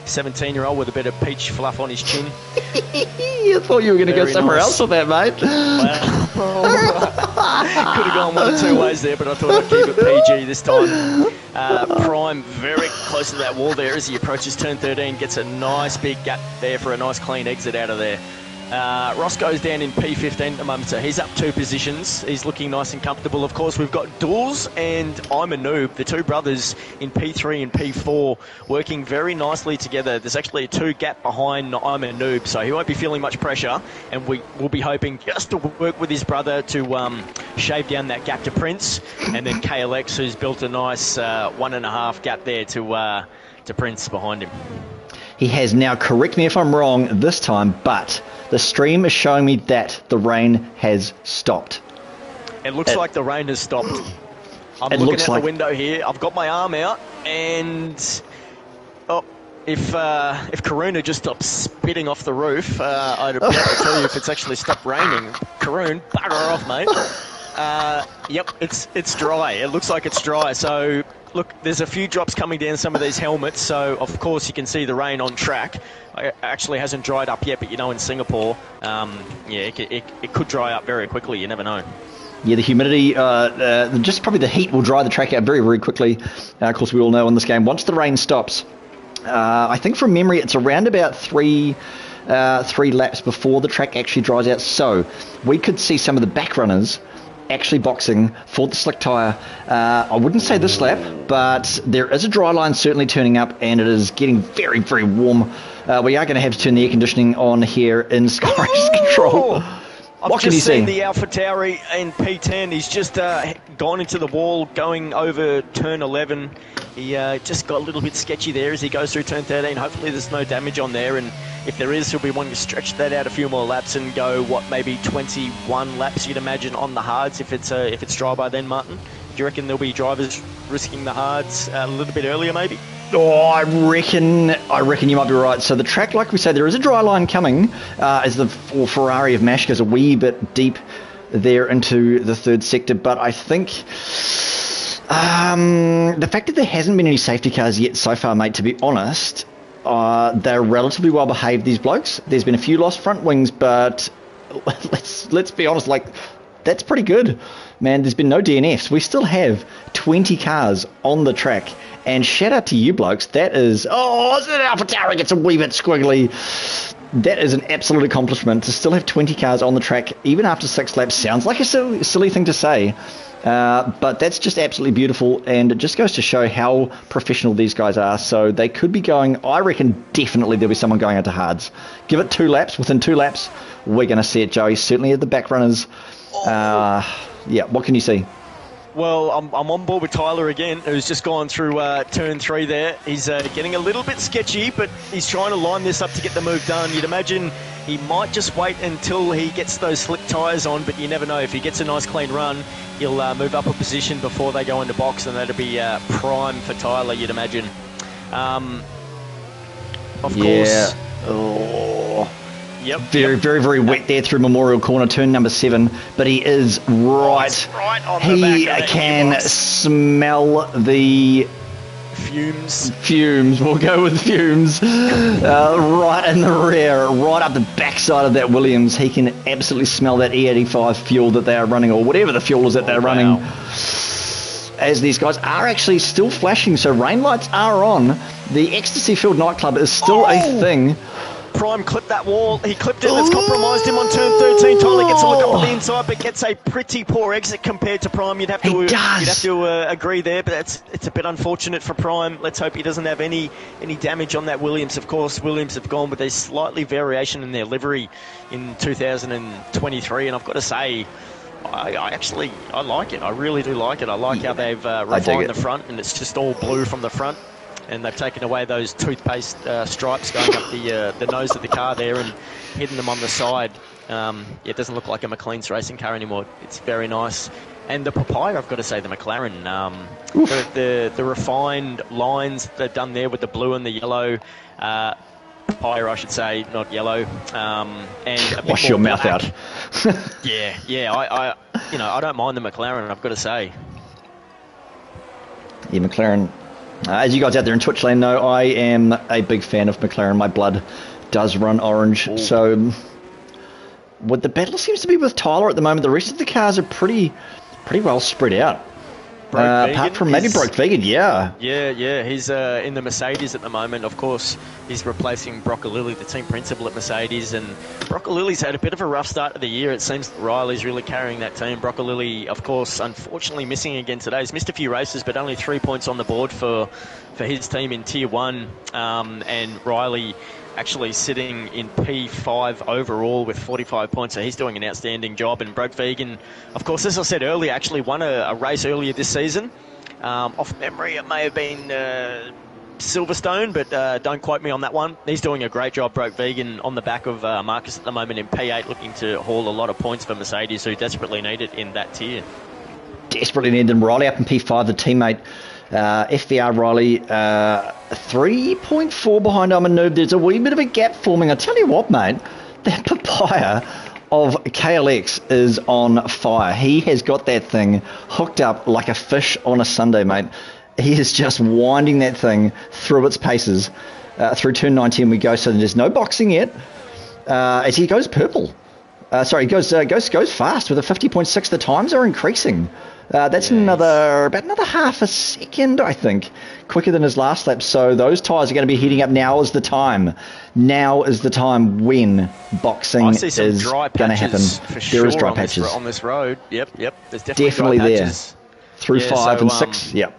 17-year-old with a bit of peach fluff on his chin. I thought you were going to go somewhere else with that, mate. Could have gone one or two ways there, but I thought I'd keep it PG this time. Prime very close to that wall there as he approaches turn 13, gets a nice big gap there for a nice clean exit out of there. Ross goes down in P15 at the moment, so he's up 2 positions. He's looking nice and comfortable. Of course, we've got Dools and I'm a Noob, the 2 brothers in P3 and P4, working very nicely together. There's actually a 2 gap behind I'm a Noob, so he won't be feeling much pressure, and we will be hoping just to work with his brother to shave down that gap to Prince, and then KLX, who's built a nice 1.5 gap there to Prince behind him. He has now, correct me if I'm wrong this time, but the stream is showing me that the rain has stopped. It looks like the rain has stopped. I'm looking out the window here. I've got my arm out, and if Karuna just stopped spitting off the roof, I'd be able to tell you if it's actually stopped raining. Karun, bugger off, mate. Yep, it's dry. It looks like it's dry. So, look, there's a few drops coming down some of these helmets, so of course you can see the rain on track. It actually hasn't dried up yet, but in Singapore, it could dry up very quickly. You never know. Yeah, the humidity, just probably the heat will dry the track out very, very quickly. Of course, we all know in this game, once the rain stops, I think from memory it's around about 3 laps before the track actually dries out. So we could see some of the back runners actually boxing for the slick tyre. I wouldn't say this lap, but there is a dry line certainly turning up, and it is getting very, very warm. We are going to have to turn the air conditioning on here in Skyrace's control. I've just seen the AlphaTauri in P10. He's just gone into the wall going over turn 11. He just got a little bit sketchy there as he goes through turn 13. Hopefully there's no damage on there, and if there is, he'll be wanting to stretch that out a few more laps and go, maybe 21 laps, you'd imagine, on the hards if it's dry by then, Martin? Do you reckon there'll be drivers risking the hards a little bit earlier, maybe? I reckon you might be right. So the track, like we say, there is a dry line coming as the Ferrari of Mash goes a wee bit deep there into the third sector. But I think the fact that there hasn't been any safety cars yet so far, mate, to be honest, they're relatively well behaved, these blokes. There's been a few lost front wings, but let's be honest, that's pretty good. Man, there's been no DNFs. We still have 20 cars on the track. And shout out to you blokes. That is... AlphaTauri gets a wee bit squiggly. That is an absolute accomplishment. To still have 20 cars on the track, even after 6 laps, sounds like a silly thing to say. But that's just absolutely beautiful. And it just goes to show how professional these guys are. So they could be going... I reckon definitely there'll be someone going out to hards. Give it 2 laps. Within 2 laps, we're going to see it, Joey. Certainly at the back runners. What can you see? Well, I'm on board with Tyler again, who's just gone through turn 3 there. He's getting a little bit sketchy, but he's trying to line this up to get the move done. You'd imagine He might just wait until he gets those slick tyres on, but you never know. If he gets a nice clean run, he'll move up a position before they go into box, and that'll be prime for Tyler, you'd imagine. Of course. Oh. Yep. Very, very wet there through Memorial Corner, turn number 7. But he is right. Right on he the back of can smell the fumes. We'll go with fumes. Right in the rear, right up the backside of that Williams. He can absolutely smell that E85 fuel that they are running, or whatever the fuel is that they're running. As these guys are actually still flashing, so rain lights are on. The Ecstasy Field nightclub is still a thing. Prime clipped that wall. He clipped it. It's compromised him on turn 13. Tyler gets a look up on the inside, but gets a pretty poor exit compared to Prime. You'd have to agree there, but it's a bit unfortunate for Prime. Let's hope he doesn't have any damage on that Williams. Of course, Williams have gone with a slightly variation in their livery in 2023, and I've got to say, I like it. I really do like it. I like how they've refined the front, and it's just all blue from the front. And they've taken away those toothpaste stripes going up the nose of the car there and hidden them on the side. It doesn't look like a McLean's racing car anymore. It's very nice. And the Papaya, I've got to say, the McLaren, the refined lines they've done there with the blue and the yellow, Papaya, I should say, not yellow. And wash your mouth out. I don't mind the McLaren, I've got to say. Yeah, McLaren. As you guys out there in Twitch land know, I am a big fan of McLaren. My blood does run orange. Ooh. So, what the battle seems to be with Tyler at the moment, the rest of the cars are pretty well spread out. Apart from maybe Broke Vegan, yeah. Yeah, he's in the Mercedes at the moment. Of course, he's replacing Broccolilli, the team principal at Mercedes, and Broccolilli's had a bit of a rough start of the year. It seems that Riley's really carrying that team. Broccolilli, of course, unfortunately missing again today. He's missed a few races, but only 3 points on the board for his team in Tier 1, and Riley actually sitting in P5 overall with 45 points, so he's doing an outstanding job. And Broke Vegan, of course, as I said earlier, actually won a race earlier this season. Off memory, it may have been Silverstone, but don't quote me on that one. He's doing a great job, Broke Vegan, on the back of Marcus at the moment in P8, looking to haul a lot of points for Mercedes, who desperately need it in that tier. Desperately need them. Riley up in P5, the teammate. FVR Riley 3.4 behind I'm a Noob. There's a wee bit of a gap forming. I tell you what, mate, that Papaya of KLX is on fire. He has got that thing hooked up like a fish on a Sunday, mate. He is just winding that thing through its paces. Through turn 19 we go, so there's no boxing yet. As he goes purple. He goes fast with a 50.6. The times are increasing. That's about another half a second, I think, quicker than his last lap. So those tyres are going to be heating up. Now is the time. Now is the time when boxing is going to happen. There is dry patches on this road. Yep. There's definitely dry there. Patches. Through 5 and 6. Yep.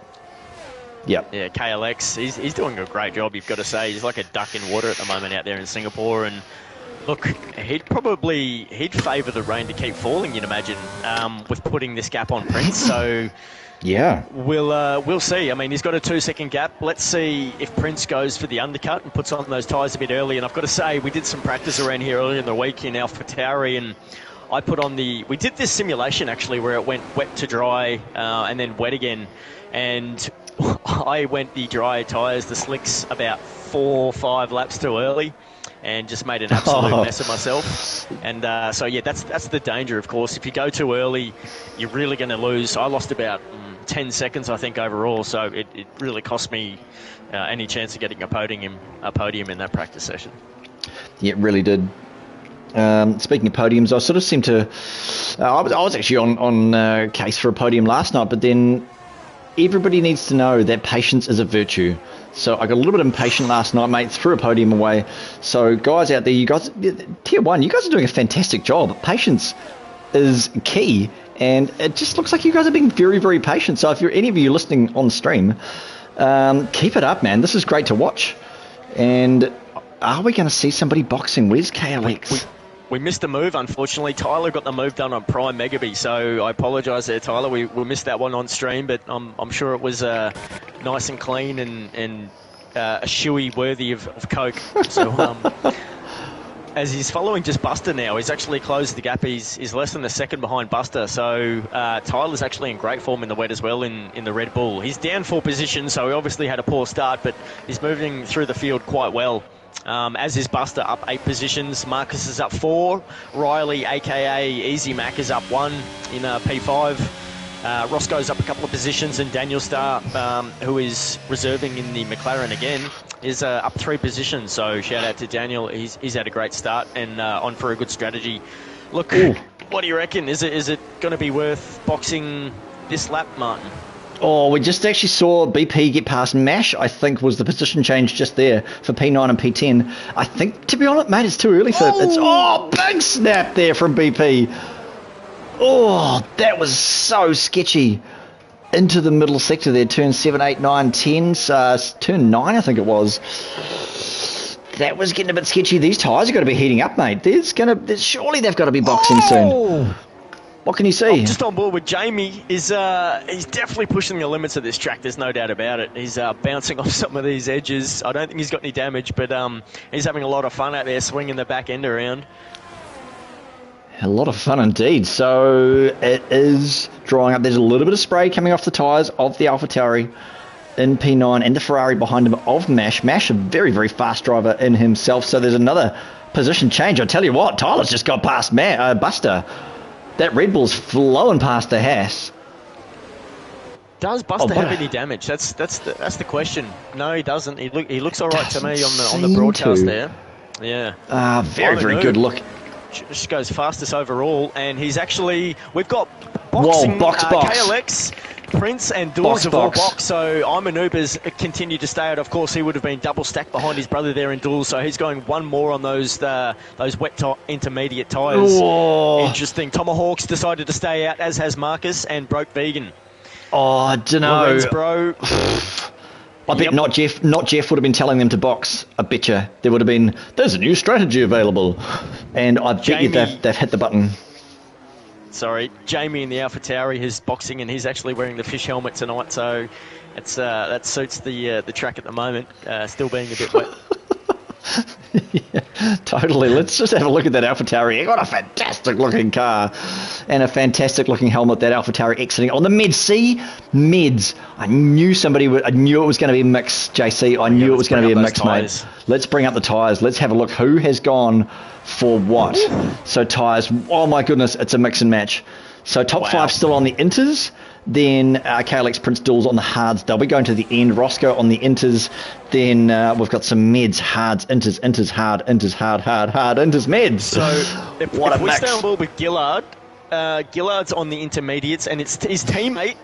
Yeah, KLX. He's doing a great job. You've got to say, he's like a duck in water at the moment out there in Singapore. And look, he'd favour the rain to keep falling, you'd imagine, with putting this gap on Prince. So yeah, we'll see. I mean, he's got a 2-second gap. Let's see if Prince goes for the undercut and puts on those tyres a bit early. And I've got to say, we did some practice around here earlier in the week in AlphaTauri, and I put on we did this simulation actually where it went wet to dry and then wet again, and I went the dry tyres, the slicks, about 4 or 5 laps too early, and just made an absolute mess of myself. And so yeah, that's the danger, of course. If you go too early, you're really going to lose. I lost about 10 seconds, I think, overall. So it really cost me any chance of getting a podium in that practice session. Yeah, it really did. Speaking of podiums, I sort of seem to. I was actually on case for a podium last night, but then everybody needs to know that patience is a virtue. So I got a little bit impatient last night, mate, threw a podium away. So guys out there, you guys, Tier 1, you guys are doing a fantastic job. Patience is key, and it just looks like you guys are being very, very patient. So if you're any of you listening on stream, keep it up, man. This is great to watch. And are we going to see somebody boxing? Where's KLX? We missed a move, unfortunately. Tyler got the move done on Prime Megabee, so I apologise there, Tyler. We missed that one on stream, but I'm sure it was nice and clean and a shoey worthy of Coke. So as he's following just Buster now. He's actually closed the gap. He's less than a second behind Buster. So Tyler's actually in great form in the wet as well in the Red Bull. He's down 4 positions, so he obviously had a poor start, but he's moving through the field quite well. As is Buster, up 8 positions. Marcus is up 4. Riley, a.k.a. Easy Mac, is up 1 in P5. Roscoe's up a couple of positions, and Daniel Starr, who is reserving in the McLaren again, is up 3 positions. So shout out to Daniel. He's had a great start and on for a good strategy. Look, Ooh. What do you reckon? Is it going to be worth boxing this lap, Martin? Oh, we just actually saw BP get past MASH, I think was the position change just there for P9 and P10. I think, to be honest, mate, it's too early for it. Big snap there from BP. Oh, that was so sketchy. Into the middle sector there, turn 7, 8, 9, 10, turn 9 I think it was. That was getting a bit sketchy. These tyres are going to be heating up, mate. Surely they've got to be boxing soon. What can you see? I'm just on board with Jamie. He's definitely pushing the limits of this track. There's no doubt about it. He's bouncing off some of these edges. I don't think he's got any damage, but he's having a lot of fun out there swinging the back end around. A lot of fun indeed. So it is drying up. There's a little bit of spray coming off the tyres of the AlphaTauri in P9 and the Ferrari behind him of MASH. MASH, a very, very fast driver in himself. So there's another position change. I tell you what, Tyler's just got past Buster. That Red Bull's flowing past the Haas. Does Buster have any damage? That's the question. No, he doesn't. He looks all right to me on the broadcast there. Yeah. Very, very good look. Just goes fastest overall, and we've got boxing. Box. KLX, Prince, and Duels have all boxed. So Imanuba's continued to stay out. Of course, he would have been double stacked behind his brother there in Duels, so he's going one more on those wet intermediate tyres. Interesting. Tomahawks decided to stay out, as has Marcus, and Broke Vegan. Oh, I don't know. Bro. I bet not Jeff would have been telling them to box. I bet you there would have been, there's a new strategy available. And I bet you they've hit the button. Sorry, Jamie in the AlphaTauri is boxing, and he's actually wearing the fish helmet tonight, so that suits the track at the moment, still being a bit wet. Yeah, totally. Let's just have a look at that AlphaTauri. He got a fantastic looking car and a fantastic looking helmet. That AlphaTauri exiting on the meds. See, meds. I knew it was going to be a mix, JC. I knew it was going to be a mix, mate. Let's bring up the tyres. Let's have a look. Who has gone for what? So tyres. Oh my goodness, it's a mix and match. So top 5 still on the Inters. Then KLX Prince Duels on the hards. They'll be going to the end. Roscoe on the Inters. Then we've got some meds, hards, Inters, hard, Inters, hard, Inters, meds. So if we stay on board with Gillard, Gillard's on the intermediates, and his teammate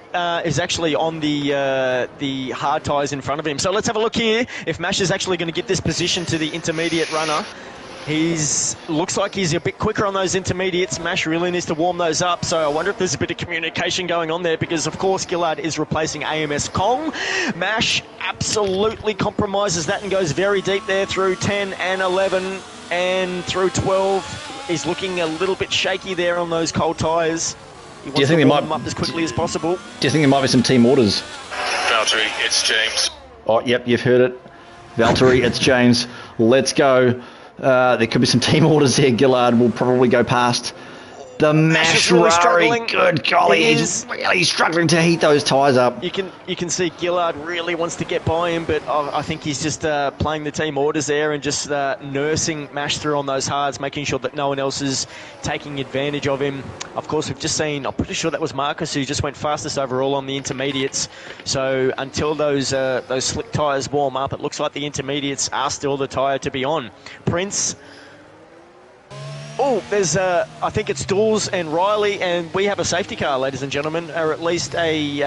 is actually on the hard tyres in front of him. So let's have a look here. If Mash is actually going to get this position to the intermediate runner, looks like he's a bit quicker on those intermediates. Mash really needs to warm those up, so I wonder if there's a bit of communication going on there, because of course Gillard is replacing AMS Kong. Mash absolutely compromises that and goes very deep there through 10 and 11 and through 12. He's looking a little bit shaky there on those cold tyres. He wants to warm them up as quickly as possible. Do you think there might be some team orders? Valtteri, it's James. Oh, yep, you've heard it. Valtteri, it's James. Let's go. There could be some team orders there. Gillard will probably go past the Mash Ferrari. Good golly, he's really struggling to heat those tyres up. You can see Gillard really wants to get by him, but I think he's just playing the team orders there and just nursing Mash through on those hards, making sure that no one else is taking advantage of him. Of course, we've just seen, I'm pretty sure that was Marcus who just went fastest overall on the intermediates. So until those slick tyres warm up, it looks like the intermediates are still the tyre to be on. Prince. Oh, there's, I think it's Dawes and Riley, and we have a safety car, ladies and gentlemen, or at least Who's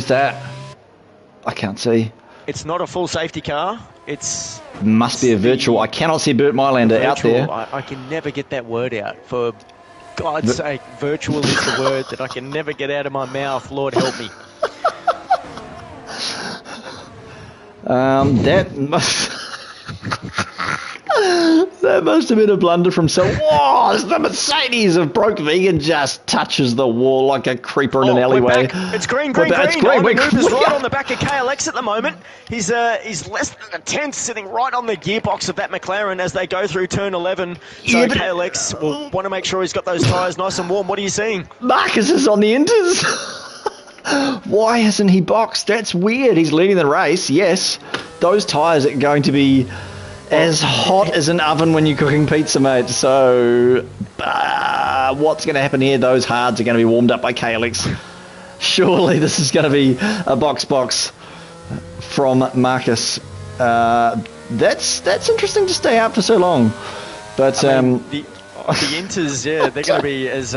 that? I can't see. It's not a full safety car. Must be a virtual. I cannot see Bert Mylander out there. I can never get that word out. For God's sake, virtual is the word that I can never get out of my mouth. Lord help me. That must have been a blunder from some. Whoa, the Mercedes of Broke Vegan just touches the wall like a creeper in an alleyway. It's green. It's green. We're right on the back of KLX at the moment. He's less than a tenth, sitting right on the gearbox of that McLaren as they go through turn 11. So KLX will want to make sure he's got those tyres nice and warm. What are you seeing? Marcus is on the inters. Why hasn't he boxed? That's weird. He's leading the race. Yes, those tyres are going to be as hot as an oven when you're cooking pizza, mate. So, what's going to happen here? Those hards are going to be warmed up by KLX. Surely this is going to be a box from Marcus. That's interesting to stay out for so long. But the Inters, they're going to be as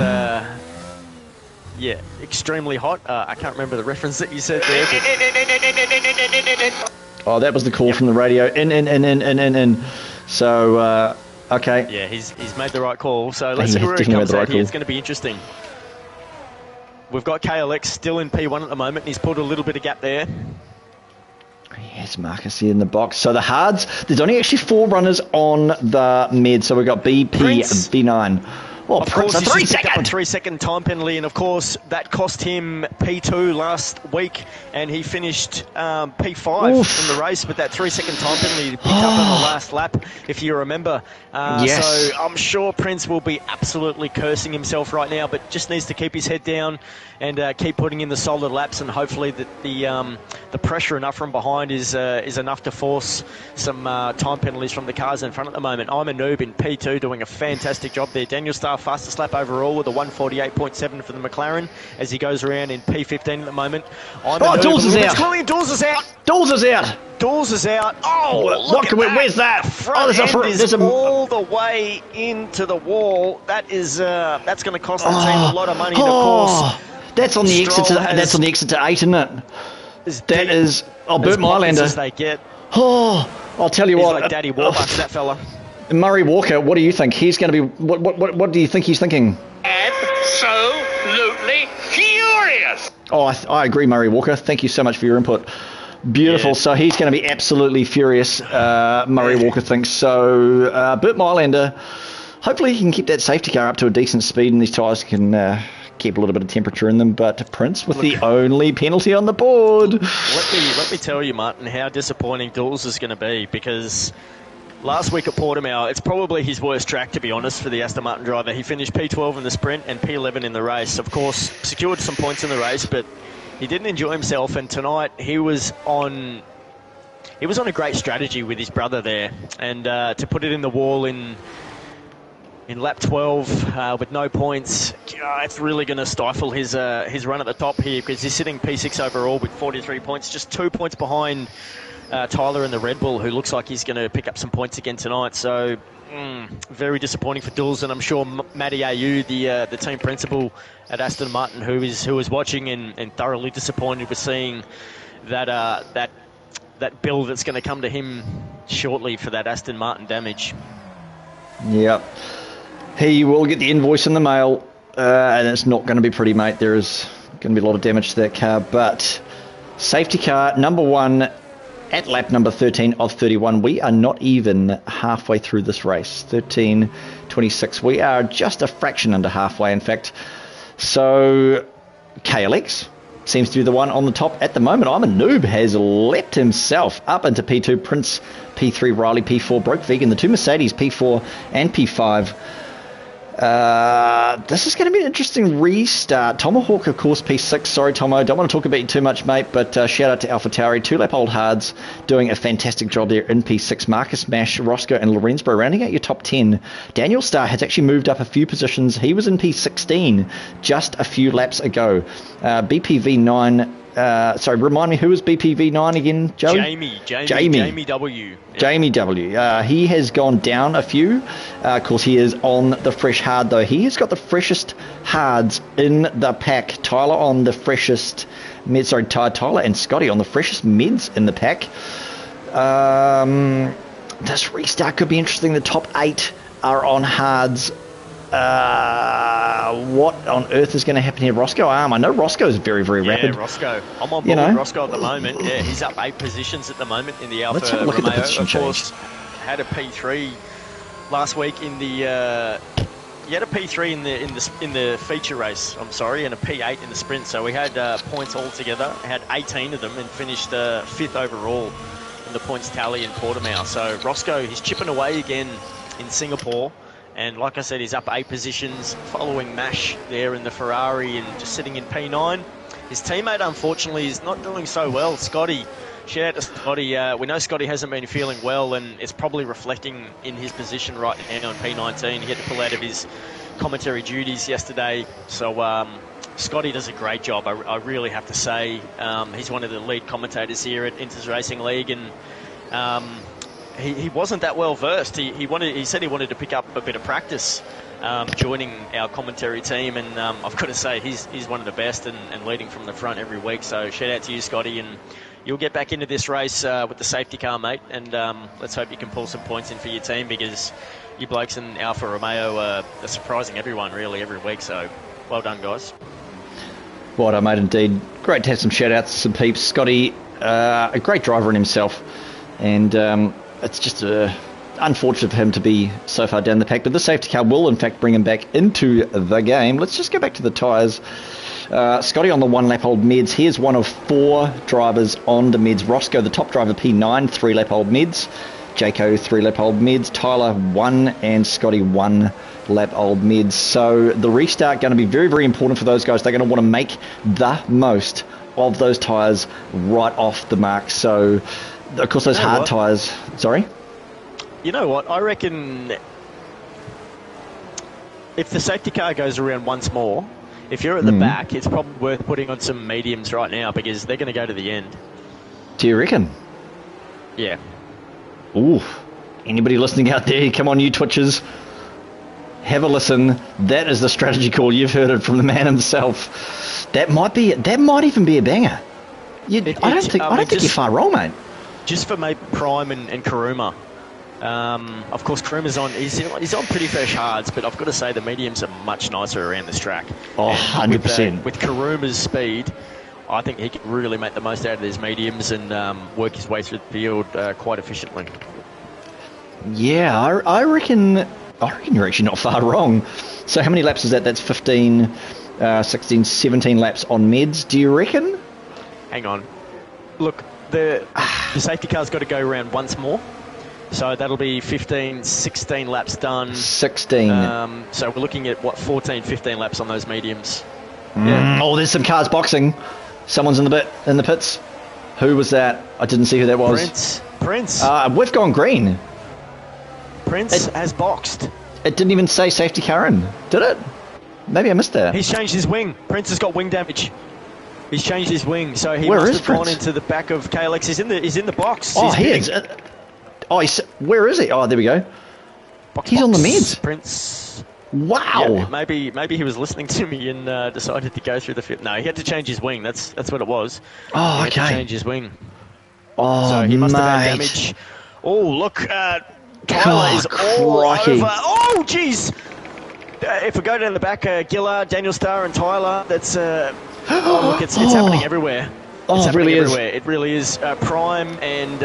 extremely hot. I can't remember the reference that you said there. Oh, that was the call from the radio. In. So, okay. Yeah, he's made the right call. So let's see where he comes out here. It's going to be interesting. We've got KLX still in P1 at the moment. And he's pulled a little bit of gap there. Yes, Marcus here in the box. So the hards, there's only actually 4 runners on the mid. So we've got BP, Prince. V9. Oh, of Prince, course, a he's 3-second. a 3-second time penalty, and of course that cost him P2 last week, and he finished P5 in the race with that 3-second time penalty he picked up on the last lap, if you remember. Yes. So I'm sure Prince will be absolutely cursing himself right now, but just needs to keep his head down and keep putting in the solid laps, and hopefully that the pressure enough from behind is enough to force some time penalties from the cars in front at the moment. I'm a noob in P2 doing a fantastic job there. Daniel Starr fastest lap overall with a 148.7 for the McLaren as he goes around in P15 at the moment. Dawes is out. Dawes is out. Dawes is out. Dawes is out. Oh, look at that. Where's that? Front end is all the way into the wall. That's going to cost the team a lot of money. And of course, that's on the exit. That's on the exit to 8, isn't it? That is. Oh, Burt Mylander. As they get. Oh, I'll tell you He's what. like Daddy Warbucks, that fella. Murray Walker, what do you think? He's going to be. What do you think he's thinking? Absolutely furious. Oh, I agree, Murray Walker. Thank you so much for your input. Beautiful. Yeah. So he's going to be absolutely furious. Murray Walker thinks so. Burt Mylander. Hopefully he can keep that safety car up to a decent speed, and these tyres can keep a little bit of temperature in them. But Prince with the only penalty on the board. Let me tell you, Martin, how disappointing Dawes is going to be, because last week at Portimao, it's probably his worst track, to be honest, for the Aston Martin driver. He finished P12 in the sprint and P11 in the race. Of course, secured some points in the race, but he didn't enjoy himself. And tonight he was on a great strategy with his brother there, and to put it in the wall in lap 12 with no points, it's really going to stifle his run at the top here, because he's sitting P6 overall with 43 points, just 2 points behind Tyler in the Red Bull, who looks like he's going to pick up some points again tonight. So very disappointing for Dulles, and I'm sure Matty Ayew, the team principal at Aston Martin, who is watching and thoroughly disappointed with seeing that bill that's going to come to him shortly for that Aston Martin damage. Yep. He will get the invoice in the mail, and it's not going to be pretty, mate. There is going to be a lot of damage to that car, but safety car number 1 at lap number 13 of 31. We are not even halfway through this race. 13:26. We are just a fraction under halfway, in fact. So KLX seems to be the one on the top at the moment. I'm a noob has leapt himself up into P2. Prince P3, Riley P4, Broke Vegan, the 2 Mercedes P4 and P5. This is going to be an interesting restart. Tomahawk, of course, P6. Sorry, Tomo, don't want to talk about you too much, mate, but shout out to AlphaTauri. 2-lap old hards doing a fantastic job there in P6. Marcus, Mash, Roscoe and Lorenzbro rounding out your top 10. Daniel Starr has actually moved up a few positions. He was in P16 just a few laps ago. BPV9... sorry, remind me, who was BPV9 again, Joe? Jamie W. Yeah. Jamie W. He has gone down a few. Of course, he is on the fresh hard, though. He has got the freshest hards in the pack. Tyler on the freshest mid. Sorry, Tyler and Scotty on the freshest mids in the pack. This restart could be interesting. The top 8 are on hards. What on earth is going to happen here? Roscoe Arm. I know Roscoe is very, very rapid. Yeah, Roscoe. I'm on board with Roscoe at the moment. Yeah, he's up 8 positions at the moment in the Alfa Let's have a look Romeo. at the position of course, change. had a P3 last week in the. He had a P3 in the feature race. I'm sorry, and a P8 in the sprint. So we had points all together. We had 18 of them and finished 5th overall in the points tally in Portimao. So Roscoe, he's chipping away again in Singapore. And like I said, he's up 8 positions, following Mash there in the Ferrari and just sitting in P9. His teammate, unfortunately, is not doing so well. Scotty, shout out to Scotty. We know Scotty hasn't been feeling well, and it's probably reflecting in his position right now in P19. He had to pull out of his commentary duties yesterday. So Scotty does a great job, I really have to say. He's one of the lead commentators here at Inters Racing League, and he wasn't that well versed. He said he wanted to pick up a bit of practice joining our commentary team, and I've got to say he's one of the best and leading from the front every week. So shout out to you, Scotty, and you'll get back into this race with the safety car, mate, and let's hope you can pull some points in for your team, because you blokes in Alfa Romeo are surprising everyone really every week. So well done, guys. Well done, mate, indeed. Great to have some shout outs to some peeps. Scotty, a great driver in himself, and it's just unfortunate for him to be so far down the pack, but the safety car will in fact bring him back into the game. Let's just go back to the tyres. Scotty on the 1 lap old meds. Here's one of 4 drivers on the meds. Roscoe, the top driver, P9, 3 lap old meds. Jaco, 3 lap old meds. Tyler, 1, and Scotty, 1 lap old meds. So the restart going to be very, very important for those guys. They're going to want to make the most of those tyres right off the mark. So, of course, those hard tyres... Sorry? You know what? I reckon if the safety car goes around once more, if you're at the back, it's probably worth putting on some mediums right now, because they're going to go to the end. Do you reckon? Yeah. Ooh. Anybody listening out there, come on, you Twitchers. Have a listen. That is the strategy call. You've heard it from the man himself. That might even be a banger. I don't think you're far wrong, mate. Just for maybe Prime and Karuma. Of course, Karuma's on. He's on pretty fresh hards, but I've got to say the mediums are much nicer around this track. Oh, 100%. With Karuma's speed, I think he can really make the most out of these mediums and work his way through the field quite efficiently. Yeah, I reckon you're actually not far wrong. So how many laps is that? That's 15, 16, 17 laps on meds, do you reckon? Hang on. Look, the safety car's got to go around once more. So that'll be 15, 16 laps done. 16. So we're looking at, 14, 15 laps on those mediums. Yeah. Oh, there's some cars boxing. Someone's in the pits. Who was that? I didn't see who that was. Prince. We've gone green. Prince has boxed. It didn't even say safety car in, did it? Maybe I missed that. He's changed his wing. Prince has got wing damage. He's changed his wing, so he Where must is have Prince? gone into the back of KLX. He's in the box. Oh, he is. Where is he? Oh, there we go. He's on the meds. Prince. Wow. Yeah, maybe he was listening to me and decided to go through the field. No, he had to change his wing. That's what it was. Oh, he okay. had to change his wing. Oh, so he must have had mate. damage. Oh, look, Tyler is all crikey. over. Oh, jeez. If we go down the back, Gillard, Daniel Starr, and Tyler, that's look, it's happening everywhere. Oh, it really is. Everywhere. It really is. Prime and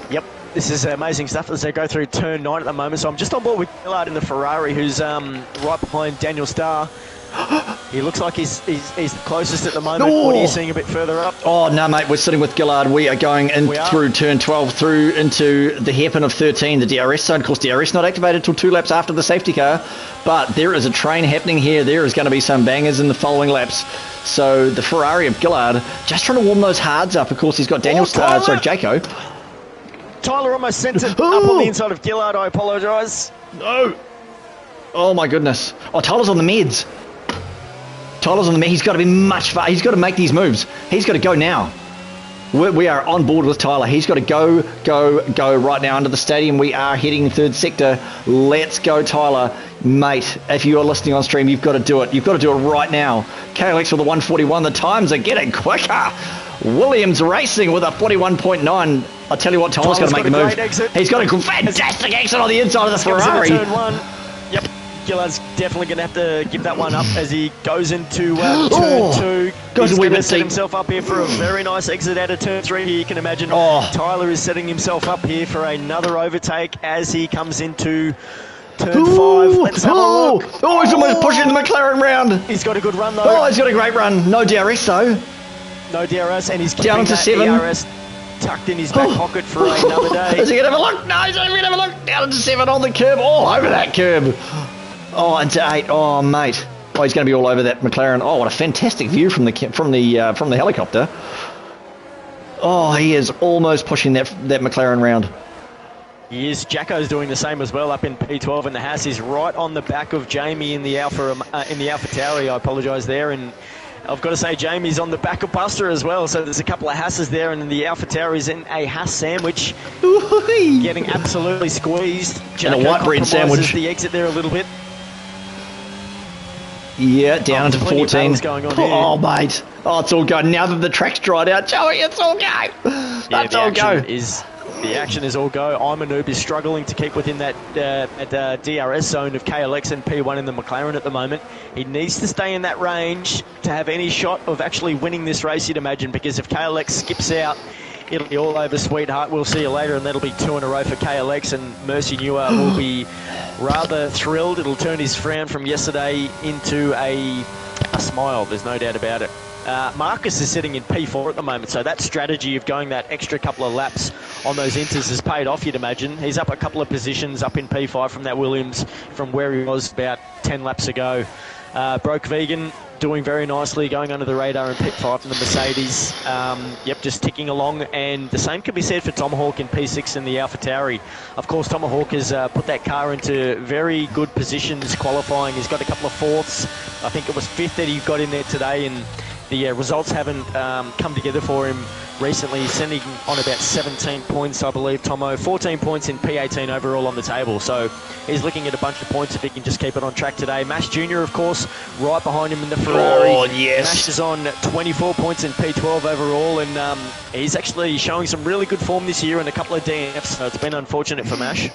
yep. This is amazing stuff as they go through turn 9 at the moment. So I'm just on board with Gillard in the Ferrari, who's right behind Daniel Starr. He looks like he's the closest at the moment. Oh. What are you seeing a bit further up? Oh, no, mate, we're sitting with Gillard. We are going through turn 12, through into the hairpin of 13, the DRS zone. Of course, DRS not activated till 2 laps after the safety car, but there is a train happening here. There is going to be some bangers in the following laps. So the Ferrari of Gillard just trying to warm those hards up. Of course, he's got Daniel Starr, Jaco. Tyler almost sent it up on the inside of Gillard. I apologise. No. Oh, my goodness. Oh, Tyler's on the meds. He's got to be much faster. He's got to make these moves. He's got to go now. We are on board with Tyler. He's got to go right now under the stadium. We are heading third sector. Let's go, Tyler. Mate, if you are listening on stream, you've got to do it. You've got to do it right now. KLX with a 141. The times are getting quicker. Williams Racing with a 41.9. I'll tell you what, Tyler's got to make the move. He's got a fantastic exit on the inside of the Ferrari. Turn 1. Yep. Gillard's definitely going to have to give that one up as he goes into turn 2. Goes He's a wee going to bit set deep. himself up here for a very nice exit out of turn 3 here. You can imagine Tyler is setting himself up here for another overtake as he comes into turn 5. Let's have a look. He's almost pushing the McLaren round. He's got a good run though. Oh, he's got a great run. No DRS though. No DRS, and he's Down keeping to that 7. DRS tucked in his back pocket for another day. Is he going to have a look? No, he's not even going to have a look. Down to 7 on the curb. Oh, over that curb. Oh, into 8. Oh, mate. Oh, he's going to be all over that McLaren. Oh, what a fantastic view from the helicopter. Oh, he is almost pushing that McLaren round. He is. Jacko's doing the same as well up in P12, and the Haas is right on the back of Jamie in the Alpha Tauri. I apologise there, and I've got to say Jamie's on the back of Buster as well. So there's a couple of Haas's there, and the Alpha Tauri's in a Haas sandwich, getting absolutely squeezed. And a white bread sandwich. The exit there a little bit. Yeah, down to 14. Going on here. Oh, mate. Oh, it's all go. Now that the track's dried out, Joey, it's all go. That's all go. The action is all go. I'm a Noob is struggling to keep within that DRS zone of KLX and P1 in the McLaren at the moment. He needs to stay in that range to have any shot of actually winning this race, you'd imagine, because if KLX skips out, it'll be all over, sweetheart. We'll see you later, and that'll be 2 in a row for KLX, and Mercy Newer will be rather thrilled. It'll turn his frown from yesterday into a smile, there's no doubt about it. Marcus is sitting in P4 at the moment, so that strategy of going that extra couple of laps on those inters has paid off, you'd imagine. He's up a couple of positions up in P5 from that Williams from where he was about 10 laps ago. Broke Vegan doing very nicely, going under the radar in P5 in the Mercedes. Just ticking along, and the same can be said for Tomahawk in P6 in the Alpha Tauri. Of course, Tomahawk has put that car into very good positions qualifying. He's got a couple of fourths. I think it was 5th that he got in there today, and the results haven't come together for him recently. He's sending on about 17 points, I believe, Tomo. 14 points in P18 overall on the table. So he's looking at a bunch of points if he can just keep it on track today. Mash Jr., of course, right behind him in the Ferrari. Oh, yes. Mash is on 24 points in P12 overall, and he's actually showing some really good form this year in a couple of DNFs, so it's been unfortunate for Mash.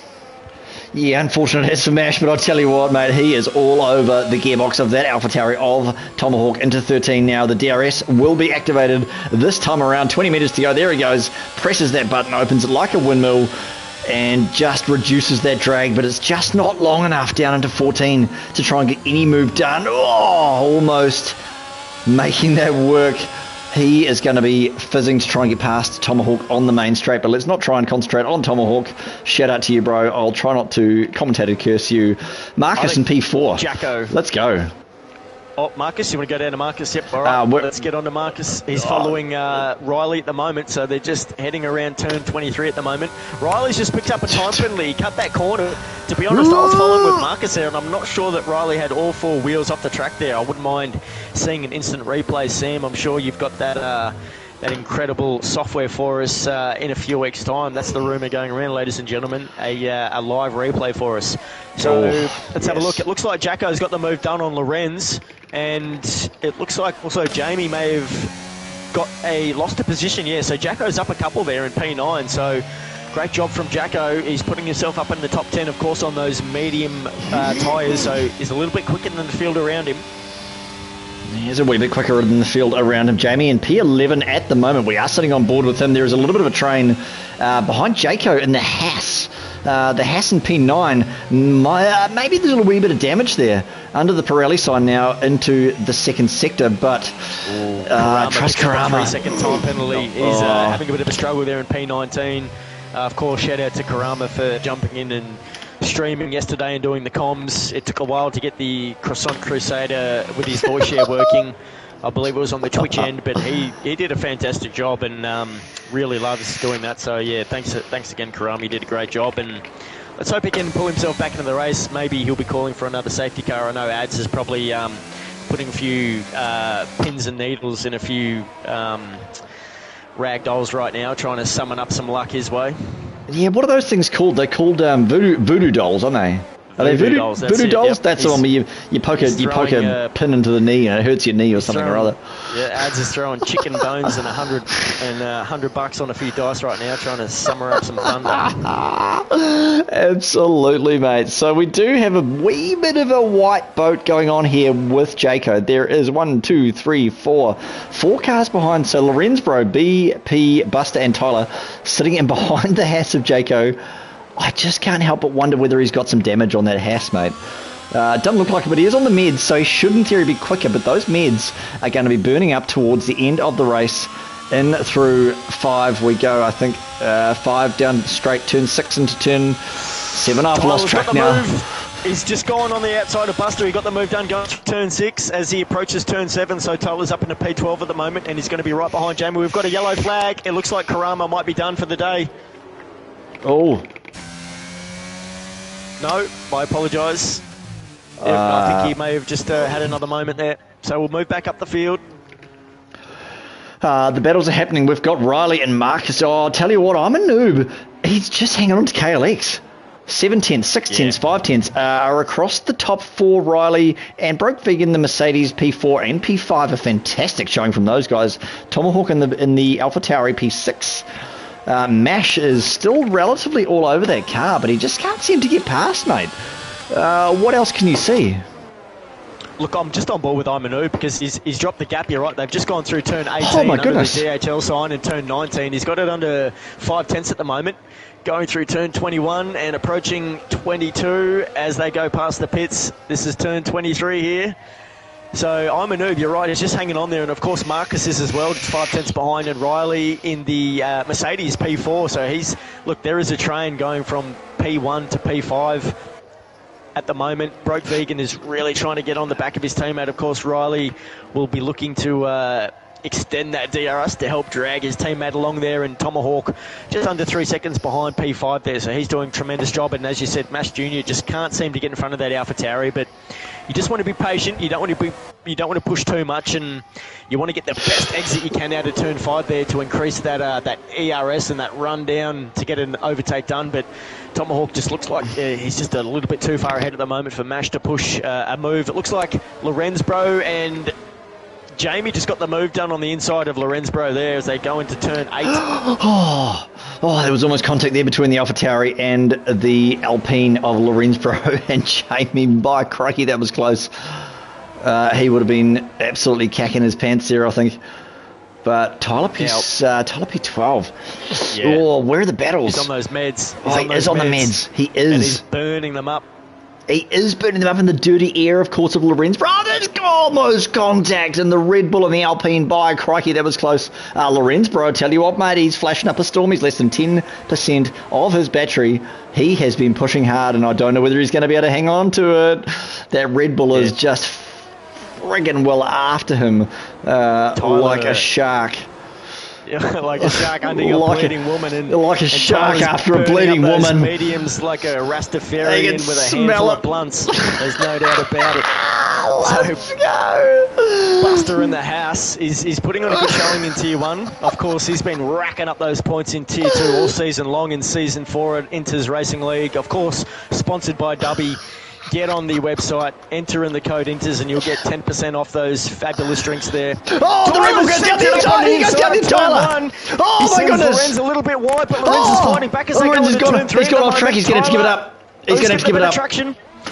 Yeah, unfortunate it's for Mash, but I'll tell you what, mate, he is all over the gearbox of that AlphaTauri of Tomahawk into 13 now. The DRS will be activated this time around. 20 metres to go. There he goes. Presses that button, opens it like a windmill, and just reduces that drag, but it's just not long enough down into 14 to try and get any move done. Oh, almost making that work. He is going to be fizzing to try and get past Tomahawk on the main straight, but let's not try and concentrate on Tomahawk. Shout out to you, bro. I'll try not to commentator curse you. Marcus in P4. Jacko. Let's go. Oh, Marcus, you want to go down to Marcus? Yep, all right, let's get on to Marcus. He's following Riley at the moment, so they're just heading around turn 23 at the moment. Riley's just picked up a time penalty. He cut that corner. To be honest, I was following with Marcus there, and I'm not sure that Riley had all 4 wheels off the track there. I wouldn't mind seeing an instant replay, Sam. I'm sure you've got that that incredible software for us in a few weeks' time. That's the rumour going around, ladies and gentlemen, a live replay for us. So let's have a look. It looks like Jacko's got the move done on Lorenz, and it looks like also Jamie may have got lost a position. Yeah, so Jacko's up a couple there in P9, so great job from Jacko. He's putting himself up in the top 10, of course, on those medium tyres, so he's a little bit quicker than the field around him. He's a wee bit quicker than the field around him. Jamie in P11 at the moment. We are sitting on board with him. There is a little bit of a train behind Jaco in the Haas. The Haas in P9. Maybe there's a wee bit of damage there under the Pirelli sign now into the second sector, but trust Karama. 3-second time penalty. He's having a bit of a struggle there in P19. Of course, shout out to Karama for jumping in and streaming yesterday and doing the comms. It took a while to get the Croissant Crusader with his voice share working. I believe it was on the Twitch end, but he did a fantastic job and really loves doing that. So yeah, thanks again, Karama. He did a great job, and let's hope he can pull himself back into the race. Maybe he'll be calling for another safety car. I know Ads is probably putting a few pins and needles in a few rag dolls right now, trying to summon up some luck his way. Yeah, what are those things called? They're called voodoo dolls, aren't they? Are they voodoo dolls? voodoo dolls? Yep. That's the one where you poke a pin into the knee and it hurts your knee or something or other. Yeah, Ads is throwing chicken bones and $100 on a few dice right now, trying to summer up some thunder. Absolutely, mate. So we do have a wee bit of a white boat going on here with Jayco. There is 1, 2, 3, 4 cars behind. So Lorenzbro, BP, Buster, and Tyler sitting in behind the Haas of Jayco. I just can't help but wonder whether he's got some damage on that Haas, mate. Doesn't look like it, but he is on the meds, so he should in theory be quicker, but those meds are going to be burning up towards the end of the race. In through 5 we go, I think. 5 down straight, turn 6 into turn 7. I've lost track now. He's just gone on the outside of Buster. He got the move done going to turn 6 as he approaches turn 7. So Tyler's up into P12 at the moment, and he's going to be right behind Jamie. We've got a yellow flag. It looks like Karama might be done for the day. Oh. No, I apologise. I think he may have just had another moment there. So we'll move back up the field. The battles are happening. We've got Riley and Marcus. Oh, I'll tell you what, I'm a noob. He's just hanging on to KLX. 7 tenths, 6 tenths, 5 tenths are across the top 4. Riley and Broke Vegan, the Mercedes P4 and P5 are fantastic showing from those guys. Tomahawk in the Alpha Tauri P6. Mash is still relatively all over that car, but he just can't seem to get past, mate. What else can you see? Look, I'm just on board with Imanu because he's dropped the gap. You're right. They've just gone through turn 18 oh my under goodness. the DHL sign and turn 19. He's got it under 5 tenths at the moment. Going through turn 21 and approaching 22 as they go past the pits. This is turn 23 here. So I'm a noob, you're right, he's just hanging on there, and of course Marcus is as well, just 5 tenths behind, and Riley in the Mercedes P4, so look, there is a train going from P1 to P5 at the moment. Broke Vegan is really trying to get on the back of his teammate. Of course, Riley will be looking to extend that DRS to help drag his teammate along there, and Tomahawk just under 3 seconds behind P5 there, so he's doing a tremendous job. And as you said, Mash Jr. just can't seem to get in front of that Alpha Tauri, but you just want to be patient. You don't want to push too much, and you want to get the best exit you can out of turn 5 there to increase that ERS and that run down to get an overtake done. But Tomahawk just looks like he's just a little bit too far ahead at the moment for Mash to push a move. It looks like Lorenzbro and Jamie just got the move done on the inside of Lorenzbro there as they go into turn 8. Oh, there was almost contact there between the Alpha Tauri and the Alpine of Lorenzbro and Jamie. By crikey, that was close. He would have been absolutely cacking his pants there, I think. But Tyler P12. Yeah. Oh, where are the battles? He's on those meds. He is on the meds. He is. And he's burning them up. He is burning them up in the dirty air, of course, of Lorenz. Oh, there's almost contact in the Red Bull and the Alpine. By crikey, that was close. Lorenz, bro, I tell you what, mate, he's flashing up a storm. He's less than 10% of his battery. He has been pushing hard, and I don't know whether he's going to be able to hang on to it. That Red Bull is just friggin' well after him like a shark. Like a shark hunting a bleeding woman. And, like a shark after a bleeding woman. Mediums like a Rastafarian with a handful of blunts. There's no doubt about it. Let's go. Buster in the house is putting on a good showing in Tier 1. Of course, he's been racking up those points in Tier 2 all season long. In Season 4 at Inters Racing League. Of course, sponsored by Dubby. Get on the website, enter in the code INTERS, and you'll get 10% off those fabulous drinks there. Oh, the Red Bull goes down the inside. He goes down the Tyler. Oh, my goodness. Lorenz a little bit wide, but Lorenz is fighting back as they go into turn 3. He's gone off track. He's going to have to give it up. He's going to have to give it up.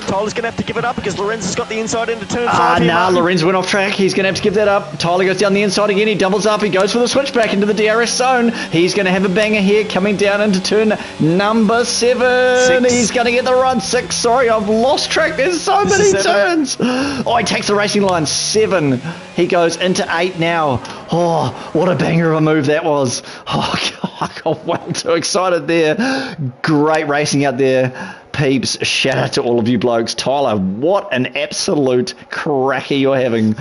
Tyler's going to have to give it up because Lorenz has got the inside into turn 5. Lorenz went off track. He's going to have to give that up. Tyler goes down the inside again. He doubles up. He goes for the switchback into the DRS zone. He's going to have a banger here coming down into turn number 7. 6. He's going to get the run. 6. Sorry, I've lost track. There's so many turns. Oh, he takes the racing line. 7. He goes into 8 now. Oh, what a banger of a move that was. Oh, God, I got well too excited there. Great racing out there. Peeps, shout out to all of you blokes. Tyler, what an absolute cracker you're having.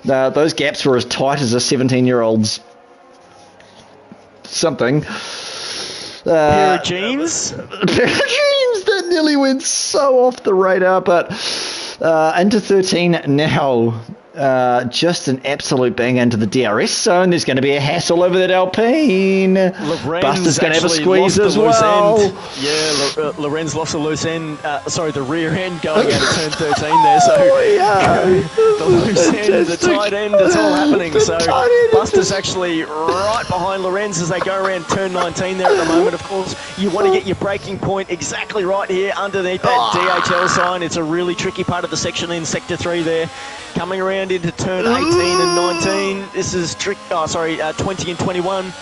Those gaps were as tight as a 17-year-old's something. Pair of jeans? A pair of jeans that nearly went so off the radar, but into 13 now. Just an absolute bang into the DRS zone. There's going to be a hassle over that Alpine. Buster's going to have a squeeze as well. Yeah, Lorenz lost a loose end. The rear end going out of turn 13 there. So the loose end, the tight end, it's all happening. So Buster's actually right behind Lorenz as they go around turn 19 there at the moment. Of course, you want to get your braking point exactly right here underneath that DHL sign. It's a really tricky part of the section in Sector 3 there. Coming around into turn 18 and 19. This is 20 and 21.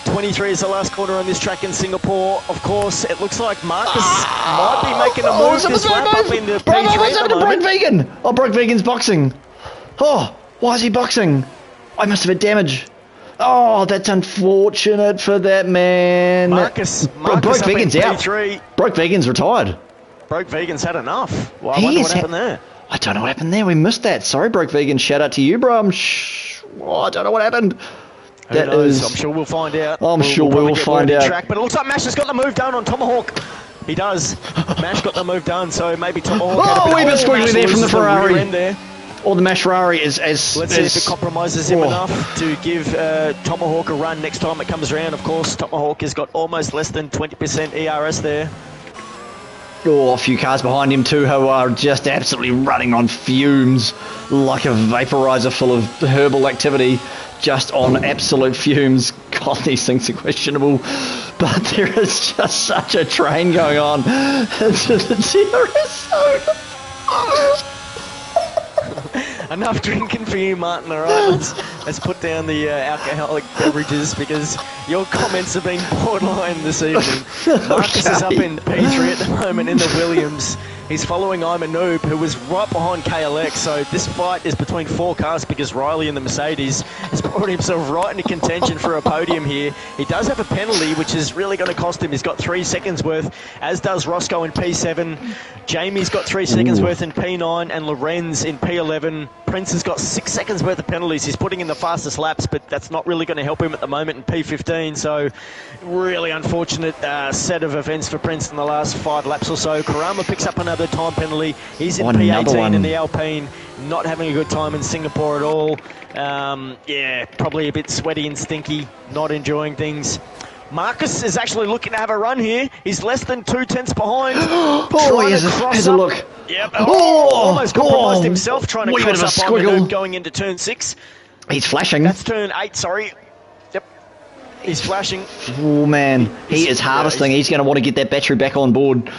23 is the last corner on this track in Singapore. Of course, it looks like Marcus might be making a move this lap up into P3 at the moment. Broke Vegan. Oh, Broke Vegan's boxing. Oh, why is he boxing? I must have had damage. Oh, that's unfortunate for that man. Marcus Broke Vegan's out. P3. Broke Vegan's retired. Broke Vegan's had enough. Well, I wonder what happened there. I don't know what happened there. We missed that. Sorry, Broke Vegan. Shout out to you, bro. I don't know what happened. Who knows? I'm sure we'll find out. I'm sure we will find out. Track, but it looks like Mash has got the move done on Tomahawk. He does. Mash got the move done, so maybe Tomahawk. We've been squiggly there from the Ferrari. There. Or the Mash Ferrari is as... Let's see if it compromises him enough to give Tomahawk a run next time it comes around. Of course, Tomahawk has got almost less than 20% ERS there. Oh, a few cars behind him too who are just absolutely running on fumes like a vaporizer full of herbal activity, just on absolute fumes. God, these things are questionable, but there is just such a train going on into the DRS zone. Enough drinking for you, Martin, all right? Let's put down the alcoholic beverages because your comments have been borderline this evening. Marcus is up in P3 at the moment in the Williams. He's following I'm a Noob, who was right behind KLX. So this fight is between four cars because Riley and the Mercedes has brought himself right into contention for a podium here. He does have a penalty, which is really going to cost him. He's got 3 seconds worth, as does Roscoe in P7. Jamie's got 3 seconds worth in P9, and Lorenz in P11. Prince has got 6 seconds worth of penalties. He's putting in the fastest laps, but that's not really going to help him at the moment in P15. So really unfortunate set of events for Prince in the last 5 laps or so. Karama picks up another time penalty. He's in P18 in the Alpine, not having a good time in Singapore at all. Probably a bit sweaty and stinky, not enjoying things. Marcus is actually looking to have a run here. He's less than 2 tenths behind. Here's a look. Yep. Almost compromised himself trying to cross up on the Noob going into turn 6. He's flashing. That's turn 8, sorry. Yep. He's flashing. Oh, man. He is harvesting. He's going to want to get that battery back on board.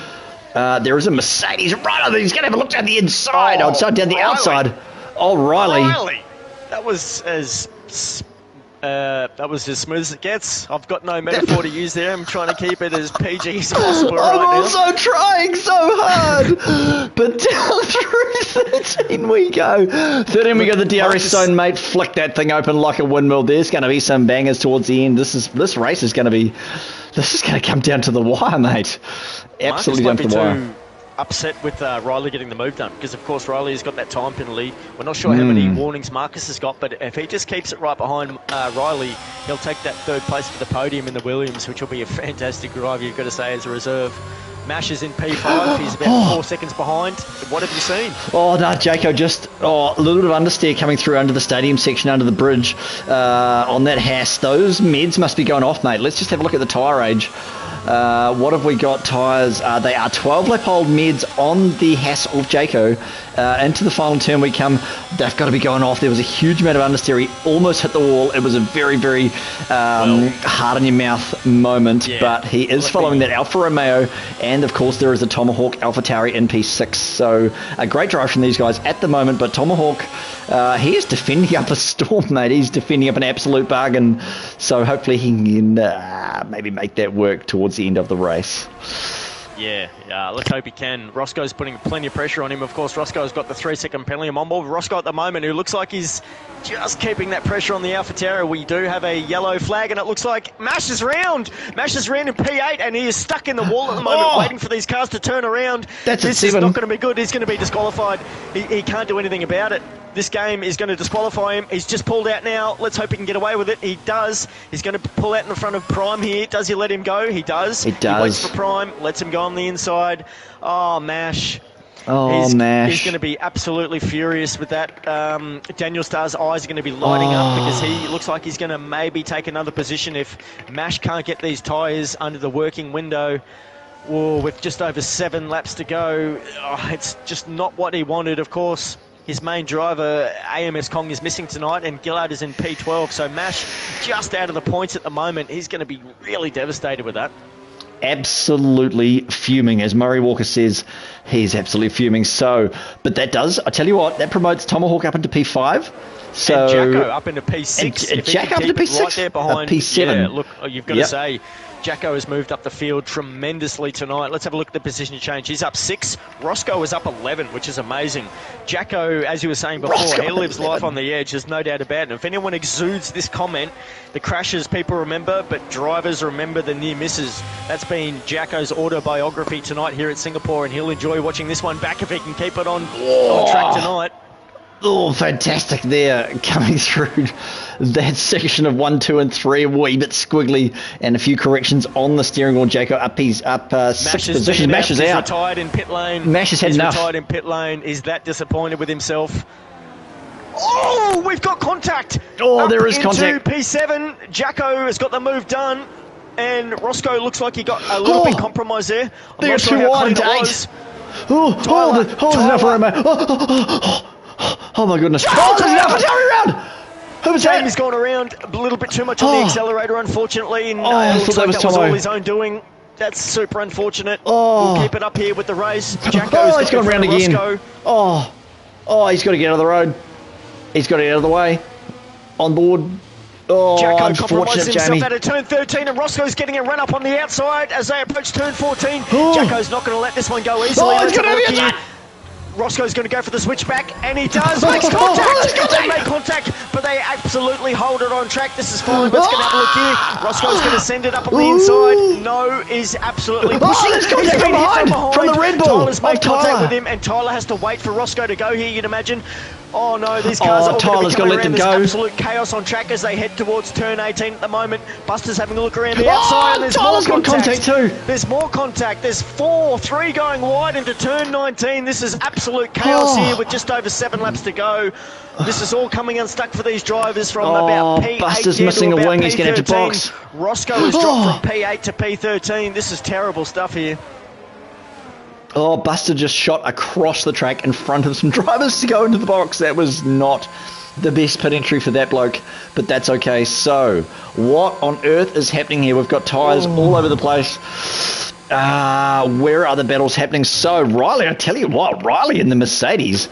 There is a Mercedes right over. He's going to have a look down the inside. Down the outside. Oh, Riley. That was as smooth as it gets. I've got no metaphor to use there. I'm trying to keep it as PG as possible right now. I'm also trying so hard. But down through 13 we go. 13 we go. The DRS zone, mate. Flick that thing open like a windmill. There's going to be some bangers towards the end. This race is going to come down to the wire, mate. Absolutely down to the wire. Upset with Riley getting the move done because, of course, Riley has got that time penalty. We're not sure how many warnings Marcus has got, but if he just keeps it right behind Riley, he'll take that 3rd place for the podium in the Williams, which will be a fantastic drive, you've got to say, as a reserve. Mash is in P5. He's about 4 seconds behind. What have you seen? Oh, no, Jaco, just a little bit of understeer coming through under the stadium section, under the bridge on that Haas. Those meds must be going off, mate. Let's just have a look at the tyre age. What have we got? Tyres, they are 12-lap-old meds on the Haas of Jaco. Into the final turn we come. They've got to be going off. There was a huge amount of understeer. He almost hit the wall. It was a very, very hard on your mouth moment. Yeah, but he is following that Alfa Romeo, and of course there is a Tomahawk Alpha Tauri in P6. So a great drive from these guys at the moment. But Tomahawk, he is defending up a storm, mate. He's defending up an absolute bargain. So hopefully he can maybe make that work towards the end of the race. Yeah, let's hope he can. Roscoe's putting plenty of pressure on him. Of course, Roscoe's got the 3-second penalty on board. Roscoe at the moment, who looks like he's just keeping that pressure on the AlphaTauri. We do have a yellow flag, and it looks like Mash is round. Mash is round in P8, and he is stuck in the wall at the moment, waiting for these cars to turn around. This is not going to be good. He's going to be disqualified. He can't do anything about it. This game is going to disqualify him. He's just pulled out now. Let's hope he can get away with it. He does. He's going to pull out in the front of Prime here. Does he let him go? He does. He waits for Prime, lets him go on the inside. Oh, Mash. Oh, He's going to be absolutely furious with that. Daniel Starr's eyes are going to be lighting up because he looks like he's going to maybe take another position if Mash can't get these tyres under the working window. With just over 7 laps to go, it's just not what he wanted. Of course, his main driver, AMS Kong, is missing tonight, and Gillard is in P12, so Mash just out of the points at the moment. He's going to be really devastated with that. Absolutely fuming. As Murray Walker says, he's absolutely fuming. So, but that does, I tell you what, that promotes Tomahawk up into P5. So, and Jacko up into P6. And Jacko up into P6? Right there behind, P7. Yeah, look, you've got to say, Jacko has moved up the field tremendously tonight. Let's have a look at the position change. He's up 6. Roscoe is up 11, which is amazing. Jacko, as you were saying before, he lives life on the edge. There's no doubt about it. And if anyone exudes this comment, the crashes people remember, but drivers remember the near misses. That's been Jacko's autobiography tonight here at Singapore, and he'll enjoy watching this one back if he can keep it on track tonight. Oh, fantastic there, coming through that section of 1, 2, and 3, a wee bit squiggly, and a few corrections on the steering wheel. Jacko up 6 positions. Mash is out. He's retired in pit lane. Mash has had enough. He's retired in pit lane. Is that disappointed with himself? Oh, we've got contact. Oh, there is contact. P7, Jacko has got the move done, and Roscoe looks like he got a little bit compromised there. They got too wide into 8. There's enough room, mate. Oh my goodness. There's enough. Around. Who was that? Jamie's gone around a little bit too much on the accelerator, unfortunately. And I looks thought like that was was all his own doing. That's super unfortunate. Oh. We'll keep it up here with the race. Jacko's he's gone around again. Oh, he's got to get out of the road. He's got to get out of the way. On board. Oh, Jacko compromises himself Jamie. out of turn 13, and Roscoe's getting a run up on the outside as they approach turn 14. Jacko's not going to let this one go easily. He's got to get Roscoe's going to go for the switchback, and he does. Makes contact. They make contact, but they absolutely hold it on track. This is fine. Let's get a look here. Roscoe's going to send it up on the inside. No, is absolutely pushing. There's contact from behind. From the Red Bull. Tyler's made contact with him, and Tyler has to wait for Roscoe to go here, you'd imagine. Oh no, these cars are all Tyler's going to be let them There's go. absolute chaos on track as they head towards turn 18 at the moment. Buster's having a look around the outside. And there's Tyler's more got contact too. There's more contact. There's 3 going wide into turn 19. This is absolute chaos here with just over 7 laps to go. This is all coming unstuck for these drivers from about P8 Buster's to missing a about wing. He's going to have to P13. box. Roscoe has dropped from P8 to P13. This is terrible stuff here. Oh, Buster just shot across the track in front of some drivers to go into the box. That was not the best pit entry for that bloke, but that's okay. So, what on earth is happening here? We've got tyres all over the place. Where are the battles happening? So, Riley, I tell you what, Riley in the Mercedes,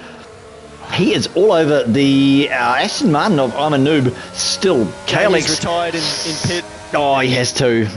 he is all over the Aston Martin of I'm a Noob still. He's retired in pit. Oh, he has to.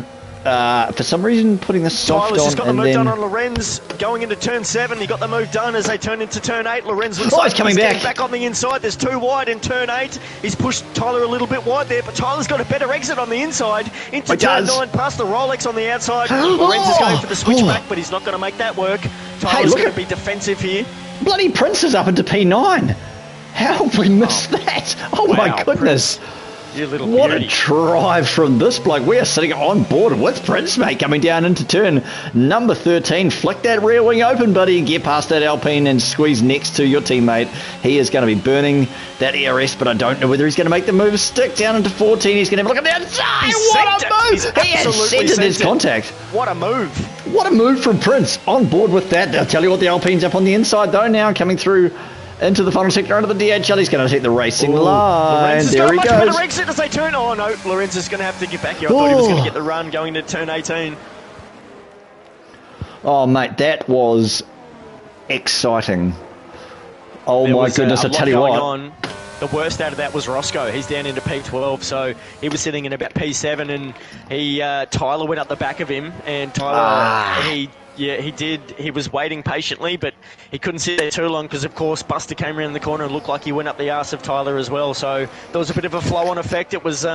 For some reason, putting the soft Tyler's on just got the and move then... done on Lorenz going into turn 7. He got the move done as they turn into turn 8. Lorenz looks like he's coming back. back on the inside. There's 2 wide in turn 8. He's pushed Tyler a little bit wide there, but Tyler's got a better exit on the inside into turn 9 past the Rolex on the outside. Lorenz is going for the switchback, but he's not going to make that work. Tyler's going to be defensive here. Bloody Prince is up into P9. How have we missed that? Oh, wow, my goodness. Prince. You little what beauty. A drive from this bloke. We are sitting on board with Prince, mate, coming down into turn number 13. Flick that rear wing open, buddy, and get past that Alpine and squeeze next to your teammate. He is going to be burning that ERS, but I don't know whether he's going to make the move stick down into 14. He's going to have a look at the outside. What a move! He has centered his contact. What a move. What a move from Prince. On board with that. I'll tell you what, the Alpine's up on the inside, though, now coming through into the final sector under the DHL. He's going to take the racing line. There he goes. Better exit as they turn. Oh no, Lorenz is going to have to get back here. I thought he was going to get the run going to turn 18. Oh mate, that was exciting. Oh my goodness, I tell you what. The worst out of that was Roscoe. He's down into P12, so he was sitting in about P7, and Tyler went up the back of him, and Tyler he did. He was waiting patiently, but he couldn't sit there too long because, of course, Buster came around the corner and looked like he went up the arse of Tyler as well. So there was a bit of a flow-on effect. It was a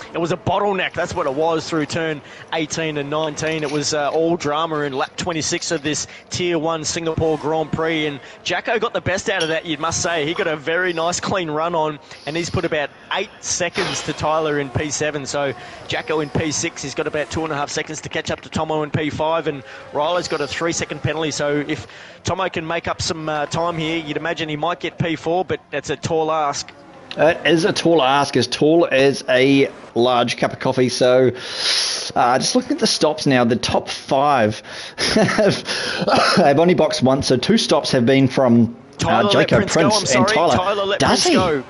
bottleneck. That's what it was through turn 18 and 19. It was all drama in lap 26 of this Tier 1 Singapore Grand Prix. And Jacko got the best out of that, you must say. He got a very nice, clean run on, and he's put about 8 seconds to Tyler in P7. So Jacko in P6, he's got about 2.5 seconds to catch up to Tomo in P5, and Ryler's got a 3-second penalty, so if Tomo can make up some time here, you'd imagine he might get P4, but that's a tall ask. It is a tall ask, as tall as a large cup of coffee. So, just looking at the stops now, the top 5 have only boxed once. So 2 stops have been from Jaco Prince and Tyler. Tyler let Does Prince he? go.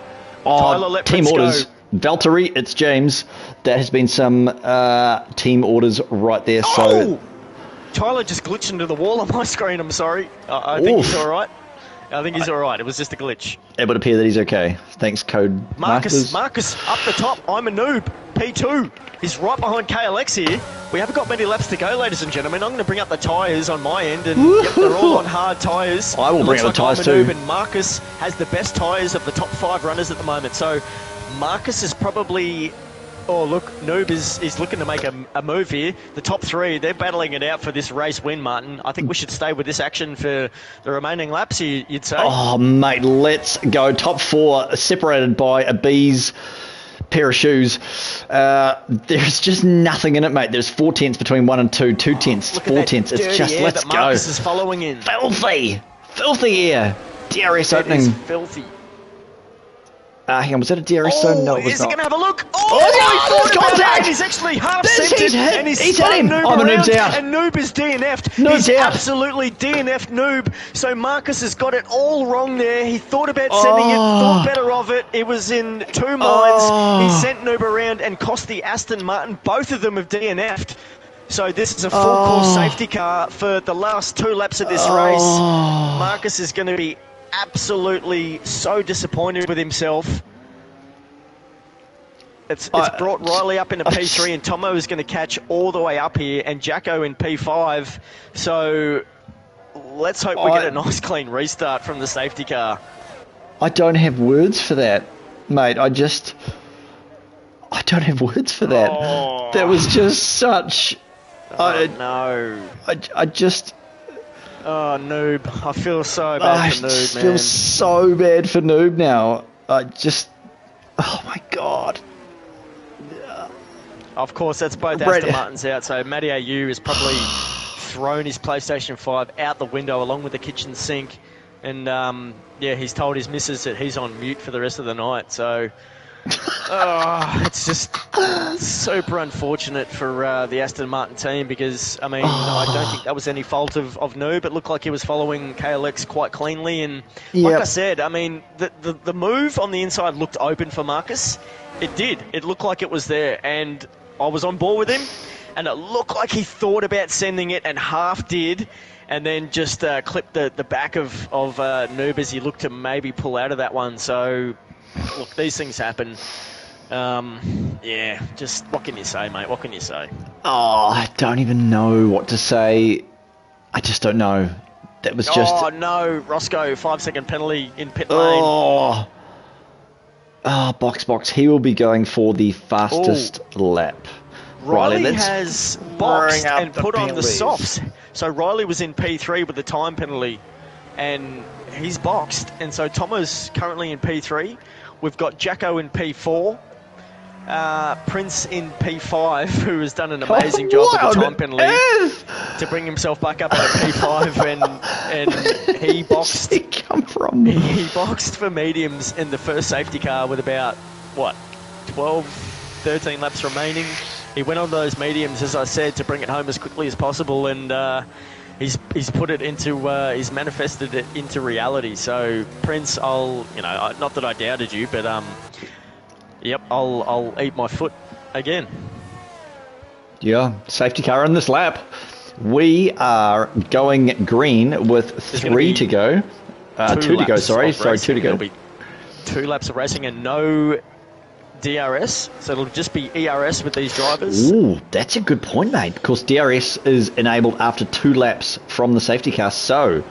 Oh, Tyler let team Prince orders. go. Valtteri, it's James. There has been some team orders right there. So Oh! Tyler just glitched into the wall on my screen. I'm sorry. I think he's all right. I think he's all right. It was just a glitch. It would appear that he's okay. Thanks, Code Masters. Marcus up the top. I'm a noob. P2. He's right behind KLX here. We haven't got many laps to go, ladies and gentlemen. I'm going to bring up the tyres on my end, and yep, they're all on hard tyres. I will bring up the tyres too. And Marcus has the best tyres of the top 5 runners at the moment. So Marcus is probably... Oh, look, Noob is looking to make a move here. The top 3, they're battling it out for this race win, Martin. I think we should stay with this action for the remaining laps, you'd say. Oh, mate, let's go. Top 4 separated by a B's pair of shoes. There's just nothing in it, mate. There's 4 tenths between 1 and 2, 2 tenths, 4 tenths. It's just, let's go. Marcus is following in. Filthy air. DRS opening. It is filthy. Hang on, was that a DRS zone? No, it was is not. he going to have a look? There's contact! He's actually half-centered, and he's hit spun him. Noob Oh, the around, Noob's out. and Noob is DNF'd. Noob's He's out. absolutely DNF'd Noob. So Marcus has got it all wrong there. He thought about sending it, thought better of it. It was in 2 minds. He sent Noob around and cost the Aston Martin. Both of them have DNF'd. So this is a full-course safety car for the last 2 laps of this race. Marcus is going to be absolutely so disappointed with himself. It's brought Riley up into P3, and Tomo is going to catch all the way up here, and Jacko in P5. So let's hope we get a nice clean restart from the safety car. I don't have words for that, mate. I don't have words for that. Oh. That was just such... no. I just... Oh, Noob. I feel so bad for Noob, man. I feel so bad for Noob now. I just... Oh, my God. Of course, that's both Aston Martins out, so Matty AU has probably thrown his PlayStation 5 out the window along with the kitchen sink. And, yeah, he's told his missus that he's on mute for the rest of the night. So, it's just super unfortunate for the Aston Martin team because, I mean, I don't think that was any fault of Noob. It looked like he was following KLX quite cleanly. And like I said, I mean, the move on the inside looked open for Marcus. It did. It looked like it was there. And I was on board with him. And it looked like he thought about sending it and half did. And then just clipped the back of Noob as he looked to maybe pull out of that one. So, look, these things happen. Yeah, just what can you say, mate? What can you say? Oh, I don't even know what to say. I just don't know. That was just... Oh, no. Roscoe, 5-second penalty in pit lane. Box. He will be going for the fastest lap. Riley has boxed and put on the softs. So Riley was in P3 with the time penalty, and he's boxed. And so Tomo's currently in P3. We've got Jacko in P4. Prince in P5, who has done an amazing job with the time penalty to bring himself back up at a P5, and he boxed. Where's he come from? He boxed for mediums in the first safety car with about 12, 13 laps remaining. He went on those mediums, as I said, to bring it home as quickly as possible, and he's put it into he's manifested it into reality. So Prince, not that I doubted you, but yep, I'll eat my foot again. Yeah, safety car in this lap. We are going green with 3 to go. 2 to go, sorry, 2 to go. There'll be 2 laps of racing and no DRS, so it'll just be ERS with these drivers. Ooh, that's a good point, mate. Of course, DRS is enabled after 2 laps from the safety car. So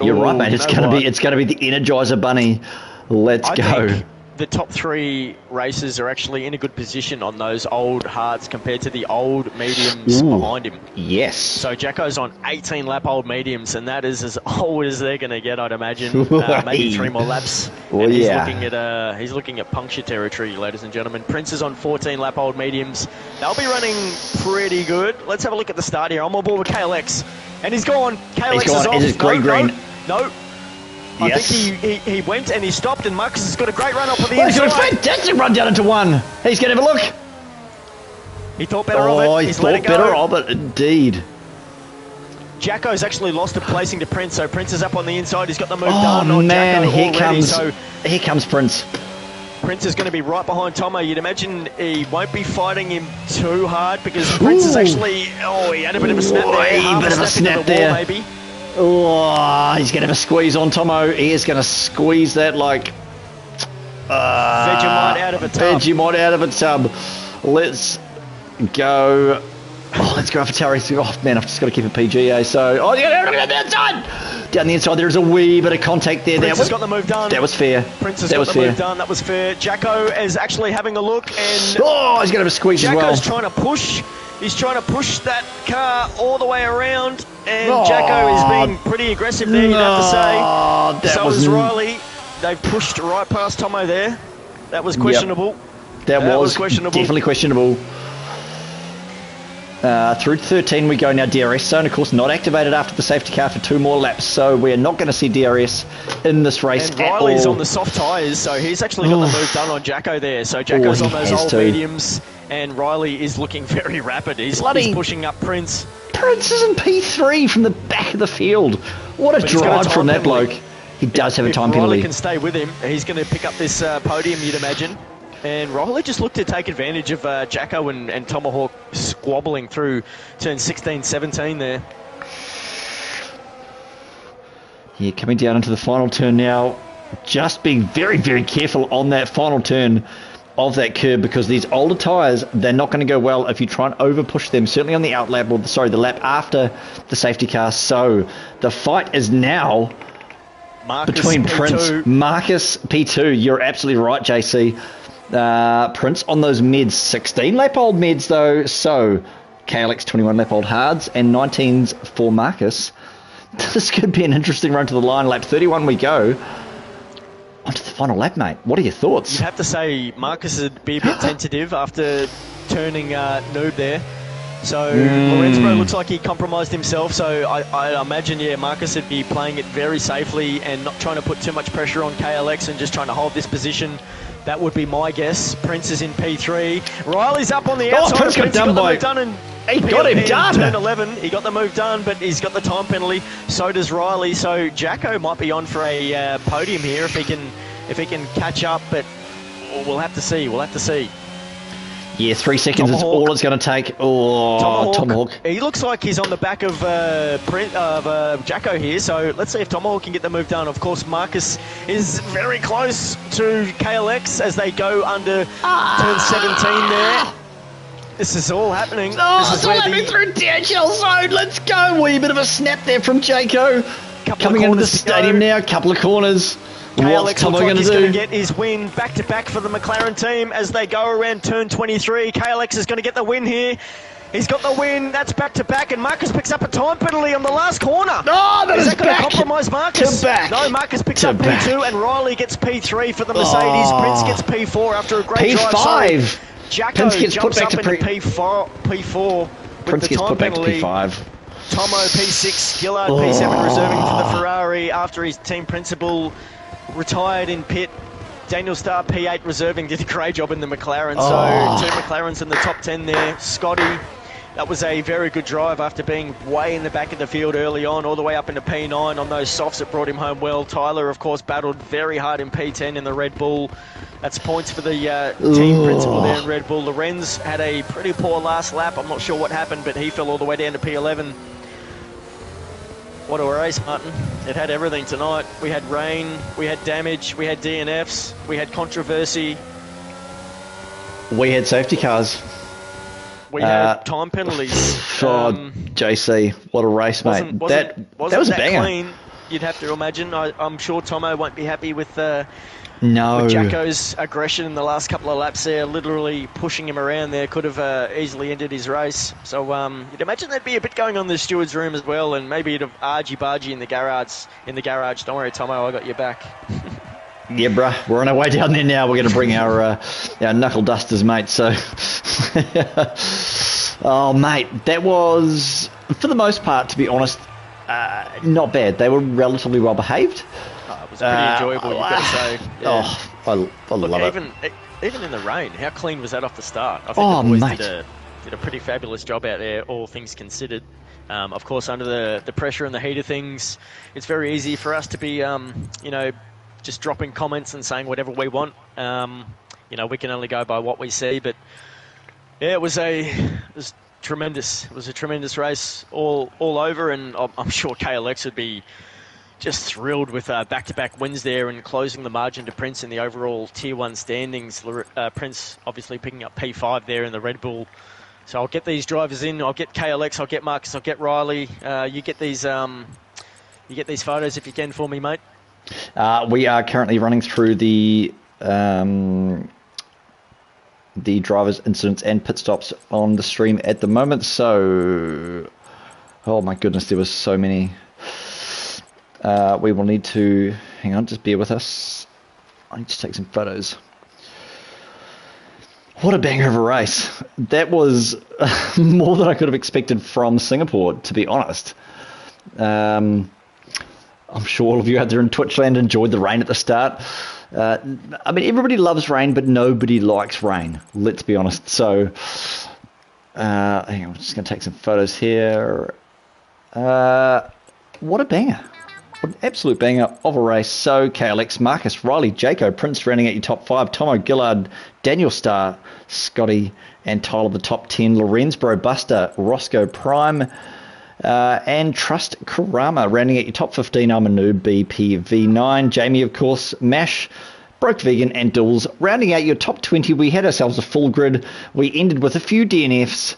you're right, mate. It's going to be the Energizer Bunny. Let's go. the top 3 races are actually in a good position on those old hards compared to the old mediums behind him. Yes. So Jacko's on 18 lap old mediums, and that is as old as they're going to get, I'd imagine. Maybe 3 more laps. Well, and yeah. he's looking at puncture territory, ladies and gentlemen. Prince is on 14 lap old mediums. They'll be running pretty good. Let's have a look at the start here. I'm on board with KLX, and he's gone. KLX is off. Is it green? No. Yes. I think he went and he stopped, and Marcus has got a great run up on the He's inside. got a fantastic run down into 1. He's going to have a look. He thought better of it. He thought better of it, indeed. Jacko's actually lost a placing to Prince, so Prince is up on the inside. He's got the move done Oh, on man, Jacko here comes Prince. Prince is going to be right behind Tomo. You'd imagine he won't be fighting him too hard because Prince is actually... Oh, he had a bit of a snap there. Bit of a snap there. Maybe. Oh, he's going to have a squeeze on Tomo. He is going to squeeze that like... Vegemite out of a tub. Vegemite out of a tub. Let's go... Oh, let's go for Terry. Oh, man, I've just got to keep it PG, eh? So... Oh, yeah, down the inside! Down the inside, there is a wee bit of contact there. Prince has got the move done. That was fair. Prince has got the move done. That was fair. Jacko is actually having a look, and... Oh, he's going to have a squeeze as well. Jacko's trying to push... He's trying to push that car all the way around, and Jacko is being pretty aggressive there, you'd have to say. So was Riley. They've pushed right past Tomo there. That was questionable. Yep. That was questionable. Definitely questionable. Through 13 we go now. DRS zone, of course, not activated after the safety car for 2 more laps, so we're not going to see DRS in this race and at Riley's all. On the soft tyres, so he's actually got the move done on Jacko there. So Jacko's on those old mediums, and Riley is looking very rapid. He's pushing up Prince. Prince is in P3 from the back of the field. What a drive from that bloke. He does have a time penalty. Riley can stay with him, he's going to pick up this podium, you'd imagine. And Riley just looked to take advantage of Jacko and Tomahawk squabbling through turn 16, 17 there. Yeah, coming down into the final turn now. Just being very, very careful on that final turn of that curb, because these older tyres, they're not going to go well if you try and over push them, certainly on the the lap after the safety car. So the fight is now Marcus between P2. Prince, Marcus P2. You're absolutely right, JC. Prince on those meds, 16 lap old meds though, so KLX 21 lap old hards and 19s for Marcus. This could be an interesting run to the line. Lap 31 we go. Onto the final lap, mate. What are your thoughts? You'd have to say Marcus would be a bit tentative after turning noob there. So Lorenzbro looks like he compromised himself, so I imagine, Marcus would be playing it very safely and not trying to put too much pressure on KLX and just trying to hold this position. That would be my guess. Prince is in P3. Riley's up on the outside. Prince got done by... He got him done. Turn 11. He got the move done, but he's got the time penalty. So does Riley. So Jacko might be on for a podium here if he can catch up, but we'll have to see. We'll have to see. Yeah, 3 seconds is all it's going to take. Oh, Tomahawk. He looks like he's on the back of Jacko here, so let's see if Tomahawk can get the move done. Of course, Marcus is very close to KLX as they go under turn 17 there. This is all happening. Oh, it's all happening through DHL zone. Let's go. Wee bit of a snap there from Jaco. Coming into the stadium now, a couple of corners. KLX looks like he's going to get his win back-to-back for the McLaren team as they go around turn 23. KLX is going to get the win here. He's got the win. That's back-to-back, and Marcus picks up a time penalty on the last corner. Oh, is that going to compromise Marcus? No, Marcus picks up P2, and Riley gets P3 for the Mercedes. Prince gets P4 after a great drive. P5. Jacko jumps up into P4 with the time penalty. P5. Tomo P6, Gillard P7 reserving for the Ferrari after his team principal retired in pit. Daniel Starr P8 reserving, did a great job in the McLaren. So 2 McLarens in the top 10 there. Scotty, that was a very good drive after being way in the back of the field early on, all the way up into P9 on those softs that brought him home well. Tyler, of course, battled very hard in P10 in the Red Bull. That's points for the team principal there in Red Bull. Lorenz had a pretty poor last lap. I'm not sure what happened, but he fell all the way down to P11. What a race, Martin. It had everything tonight. We had rain, we had damage, we had DNFs, we had controversy. We had safety cars. We had time penalties. JC, what a race, mate. That was a banger. Clean, you'd have to imagine. I'm sure Tomo won't be happy with No. with Jacko's aggression in the last couple of laps there, literally pushing him around there, could have easily ended his race. So you'd imagine there'd be a bit going on in the steward's room as well, and maybe it'd have argy-bargy in the garage. Don't worry, Tomo, I got your back. Yeah, bruh, we're on our way down there now. We're going to bring our knuckle dusters, mate. So, oh, mate, that was, for the most part, to be honest, not bad. They were relatively well behaved. It was pretty enjoyable, you've got to say. Yeah. Oh, I love it. Even in the rain, how clean was that off the start? I think Oh, the boys mate. did a pretty fabulous job out there, all things considered. Of course, under the pressure and the heat of things, it's very easy for us to be, just dropping comments and saying whatever we want. We can only go by what we see. But yeah, it was tremendous. It was a tremendous race all over, and I'm sure KLX would be just thrilled with back-to-back wins there and closing the margin to Prince in the overall Tier 1 standings. Prince obviously picking up P5 there in the Red Bull. So I'll get these drivers in. I'll get KLX, I'll get Marcus, I'll get Riley. You get these photos if you can for me, mate. We are currently running through the drivers' incidents and pit stops on the stream at the moment. So, oh my goodness, there was so many. We will need to hang on, just bear with us. I need to take some photos. What a banger of a race. That was more than I could have expected from Singapore, to be honest. I'm sure all of you out there in Twitchland enjoyed the rain at the start. Everybody loves rain, but nobody likes rain. Let's be honest. So, hang on, I'm just going to take some photos here. What a banger. What an absolute banger of a race. So, KLX, Marcus, Riley, Jaco, Prince rounding out your top 5, Tomo, Gillard, Daniel Starr, Scotty, and Tyler the top 10, Lorenzbro, Buster, Roscoe, Prime, and Trust Karama rounding out your top 15. I'm a noob, BPV9. Jamie, of course, Mash, Broke Vegan, and Dools rounding out your top 20. We had ourselves a full grid. We ended with a few DNFs,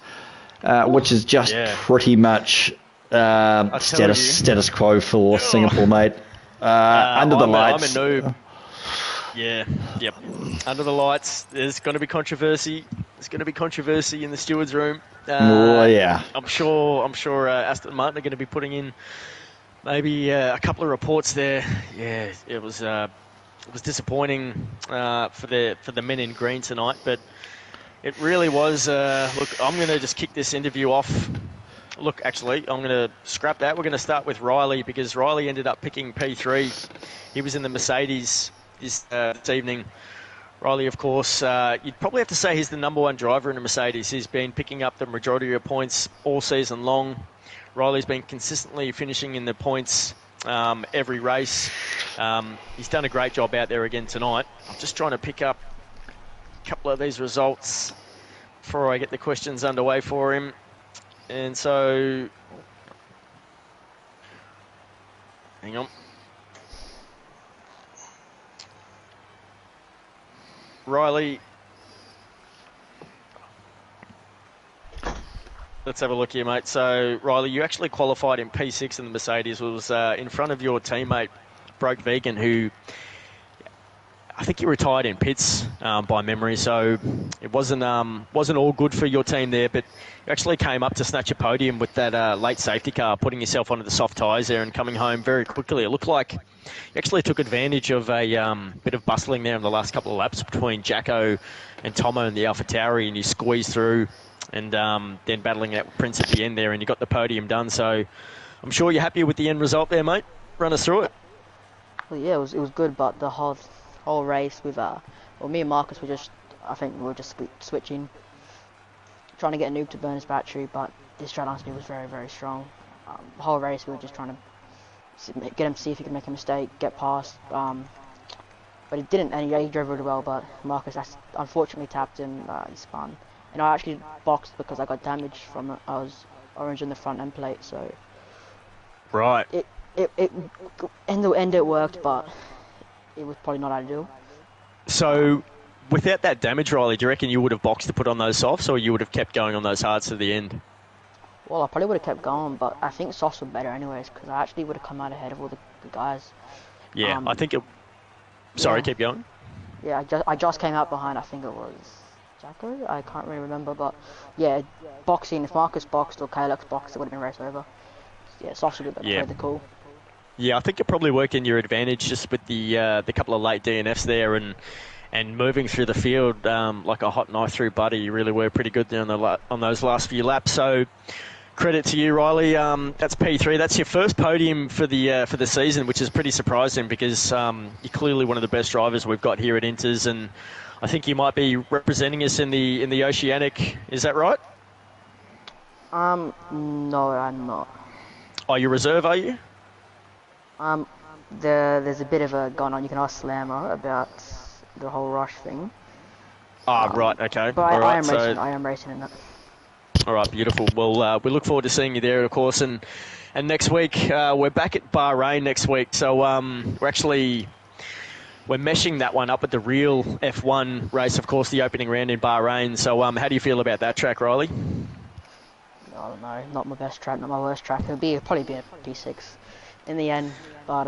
which is just pretty much status quo for Singapore, mate. Under the lights. I'm a noob. Yeah, yep. Under the lights, there's going to be controversy. There's going to be controversy in the stewards' room. Yeah. I'm sure Aston Martin are going to be putting in maybe a couple of reports there. Yeah, it was disappointing for the men in green tonight, but it really was. Look, I'm going to just kick this interview off. Look, actually, I'm going to scrap that. We're going to start with Riley because Riley ended up picking P3. He was in the Mercedes this evening. Riley, of course, you'd probably have to say he's the number one driver in a Mercedes. He's been picking up the majority of points all season long. Riley's been consistently finishing in the points every race. He's done a great job out there again tonight. I'm just trying to pick up a couple of these results before I get the questions underway for him. And so, hang on. Riley, let's have a look here, mate. So, Riley, you actually qualified in P6 in the Mercedes. It was in front of your teammate, Broke Vegan, who I think he retired in pits by memory. So it wasn't all good for your team there, but you actually came up to snatch a podium with that late safety car, putting yourself onto the soft tyres there and coming home very quickly. It looked like you actually took advantage of a bit of bustling there in the last couple of laps between Jacko and Tomo and the AlphaTauri, and you squeezed through and then battling out with Prince at the end there, and you got the podium done. So I'm sure you're happy with the end result there, mate. Run us through it. Well, yeah, it was good, but the whole race with me and Marcus we were just switching, trying to get a noob to burn his battery, but this shutdown speed was very, very strong. The whole race we were just trying to get him to see if he could make a mistake, get past, but he didn't, and he drove really well, but Marcus unfortunately tapped him. He spun, and I actually boxed because I got damage from it. I was orange in the front end plate, so right. In the end it worked, but it was probably not ideal. So, without that damage, Riley, do you reckon you would have boxed to put on those softs, or you would have kept going on those hards to the end? Well, I probably would have kept going, but I think softs were better anyways, because I actually would have come out ahead of all the guys. Yeah, I think Sorry, Yeah. keep going. Yeah, I just came out behind. I think it was Jacko. I can't really remember, but yeah, boxing. If Marcus boxed or Kalex boxed, it would have been race over. Yeah, Softs would have Yeah. played the call. Yeah, I think it probably worked in your advantage just with the couple of late DNFs there and moving through the field like a hot knife through butter. You really were pretty good there on those last few laps. So credit to you, Riley. That's P3. That's your first podium for the season, which is pretty surprising because you're clearly one of the best drivers we've got here at Inters, and I think you might be representing us in the Oceanic. Is that right? No, I'm not. Oh, you reserve, are you? There's a bit of a going on. You can ask Slammer about the whole rush thing. Right, okay. But All right, I am racing in that. All right, beautiful. Well, we look forward to seeing you there, of course, and next week we're back at Bahrain next week. So we're meshing that one up with the real F1 race, of course, the opening round in Bahrain. So how do you feel about that track, Riley? I don't know. Not my best track, not my worst track. It'll probably be a P6 in the end. But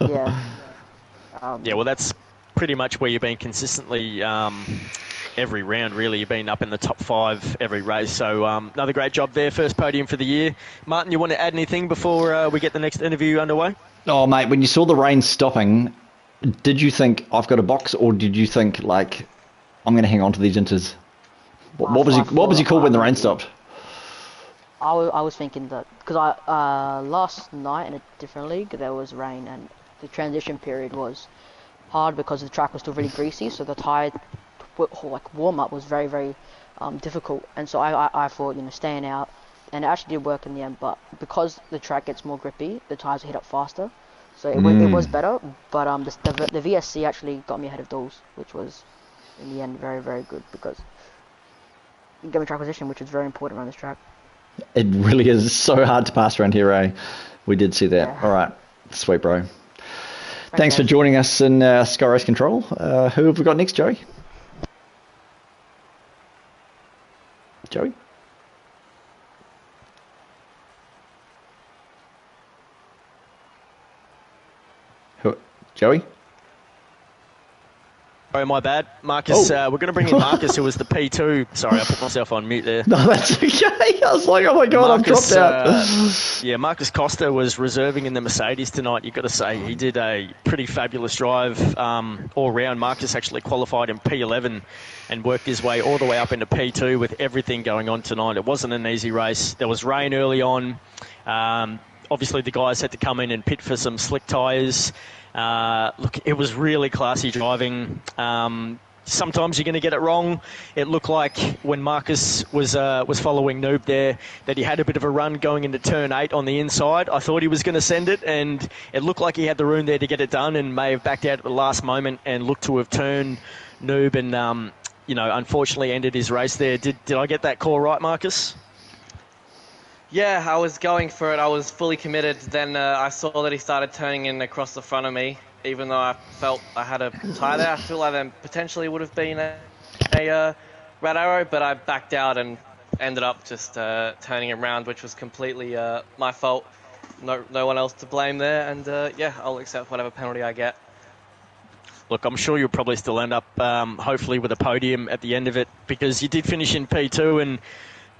yeah. Yeah, well, that's pretty much where you've been consistently every round, really. You've been up in the top 5 every race. So another great job there. First podium for the year. Martin, you want to add anything before we get the next interview underway? Oh, mate, when you saw the rain stopping, did you think I've got a box, or did you think like I'm going to hang on to these Inters? What was you called when the rain stopped? I was thinking that because last night in a different league there was rain and the transition period was hard because the track was still really greasy, so the tire like warm up was very very difficult, and so I thought staying out, and it actually did work in the end, but because the track gets more grippy, the tires heat up faster, so it was better, but the VSC actually got me ahead of Dawes, which was in the end very very good because it gave me track position, which is very important around this track. It really is so hard to pass around here, eh? We did see that. Yeah. All right. Sweet, bro. Thanks for joining us in Sky Race Control. Who have we got next, Joey? Joey? Joey? Oh, my bad. Marcus, we're going to bring in Marcus, who was the P2. Sorry, I put myself on mute there. No, that's okay. I was like, oh my God, Marcus, I've dropped out. Marcus Costa was reserving in the Mercedes tonight. You've got to say, he did a pretty fabulous drive all round. Marcus actually qualified in P11 and worked his way all the way up into P2 with everything going on tonight. It wasn't an easy race. There was rain early on. Obviously, the guys had to come in and pit for some slick tyres. Look, it was really classy driving. Sometimes you're going to get it wrong. It looked like when Marcus was following Noob there that he had a bit of a run going into turn 8 on the inside. I thought he was going to send it, and it looked like he had the room there to get it done and may have backed out at the last moment and looked to have turned Noob and, unfortunately ended his race there. Did I get that call right, Marcus? Yeah, I was going for it. I was fully committed. Then I saw that he started turning in across the front of me. Even though I felt I had a tyre there, I feel like there potentially would have been a red arrow, but I backed out and ended up just turning around, which was completely my fault. No one else to blame there, and I'll accept whatever penalty I get. Look, I'm sure you'll probably still end up, hopefully, with a podium at the end of it, because you did finish in P2 and...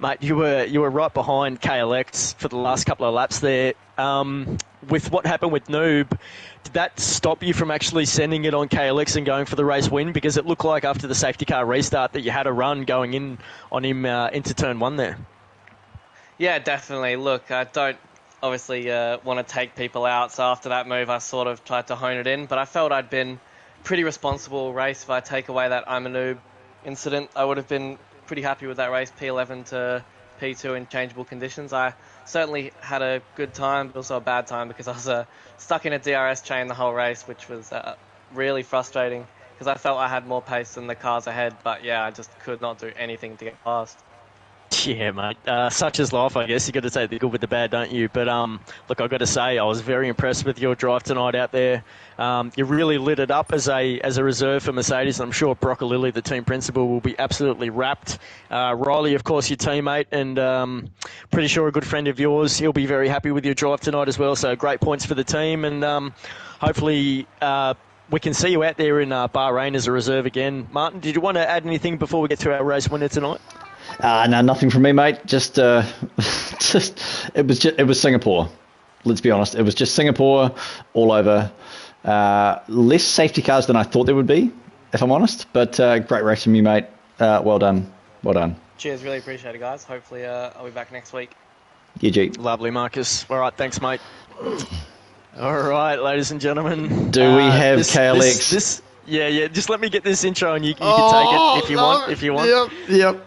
Mate, you were right behind KLX for the last couple of laps there. With what happened with Noob, did that stop you from actually sending it on KLX and going for the race win? Because it looked like after the safety car restart that you had a run going in on him into turn 1 there. Yeah, definitely. Look, I don't obviously want to take people out, so after that move I sort of tried to hone it in, but I felt I'd been pretty responsible race. If I take away that I'm a noob incident, I would have been pretty happy with that race, P11 to P2 in changeable conditions. I certainly had a good time, but also a bad time because I was stuck in a DRS chain the whole race, which was really frustrating because I felt I had more pace than the cars ahead, but yeah, I just could not do anything to get past. Yeah, mate. Such is life, I guess. You got to take the good with the bad, don't you? But look, I've got to say, I was very impressed with your drive tonight out there. You really lit it up as a reserve for Mercedes. I'm sure Broccolilli, the team principal, will be absolutely rapt. Riley, of course, your teammate, and pretty sure a good friend of yours. He'll be very happy with your drive tonight as well. So great points for the team, and hopefully we can see you out there in Bahrain as a reserve again. Martin, did you want to add anything before we get to our race winner tonight? No, nothing from me, mate. Just it was Singapore. Let's be honest. It was just Singapore all over. Less safety cars than I thought there would be, if I'm honest. But great race from you, mate. Well done. Well done. Cheers, really appreciate it, guys. Hopefully I'll be back next week. Yeah, G. Lovely, Marcus. All right, thanks, mate. All right, ladies and gentlemen. Do we have KLX? Yeah. Just let me get this intro, and you can take it if you want. Yep.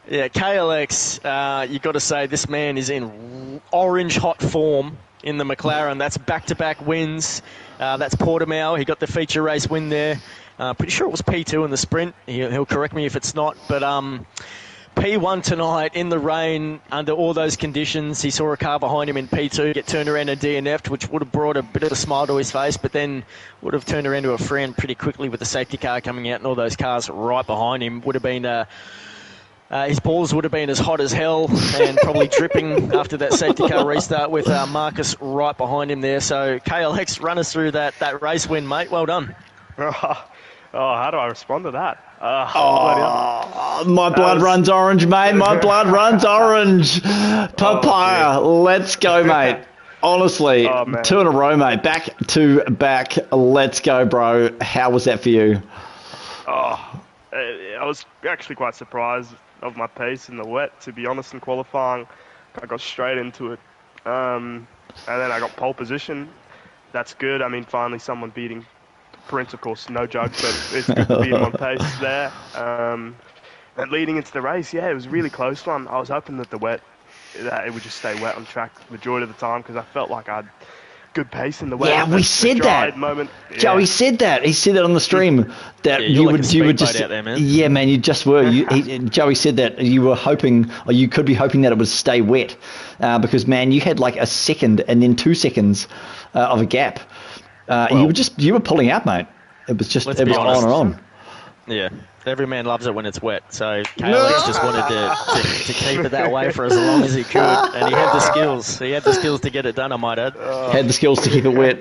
Yeah, KLX, you got to say this man is in orange hot form in the McLaren. That's back-to-back wins. That's Portimao. He got the feature race win there. Pretty sure it was P2 in the sprint. He'll correct me if it's not. But P1 tonight in the rain under all those conditions. He saw a car behind him in P2 get turned around and DNF'd, which would have brought a bit of a smile to his face, but then would have turned around to a friend pretty quickly with the safety car coming out and all those cars right behind him. Would have been... his balls would have been as hot as hell and probably dripping after that safety car restart with Marcus right behind him there. So KLX, run us through that race win, mate. Well done. How do I respond to that? My blood runs orange, mate. My blood runs orange. Papaya, let's go, mate. Honestly, 2 in a row, mate. Back to back. Let's go, bro. How was that for you? I was actually quite surprised of my pace in the wet, to be honest. In qualifying, I got straight into it, and then I got pole position. That's good. I mean, finally someone beating Prince, of course, no joke, but it's good to be in one pace there. And leading into the race, it was a really close one. I was hoping that that it would just stay wet on track the majority of the time, because I felt like I had good pace in the wet. Yeah, we said that. Moment. Joey said that. He said that on the stream that you would just out there, man. Yeah, man, you just were. Joey said that you were hoping, or you could be hoping that it would stay wet, because man, you had like a second and then 2 seconds of a gap. You were pulling out, mate. It was just on and on. Yeah. Every man loves it when it's wet, so KLX just wanted to keep it that way for as long as he could, and he had the skills. He had the skills to get it done, I might add. Had the skills to keep it wet.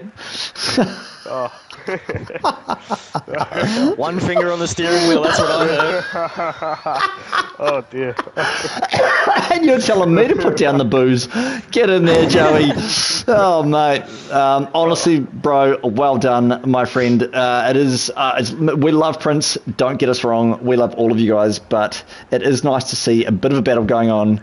One finger on the steering wheel, that's what I heard. Oh, dear. And you're telling me to put down the booze. Get in there, Joey. Oh, mate. Honestly, bro, well done, my friend. We love Prince. Don't get us wrong. We love all of you guys, but it is nice to see a bit of a battle going on.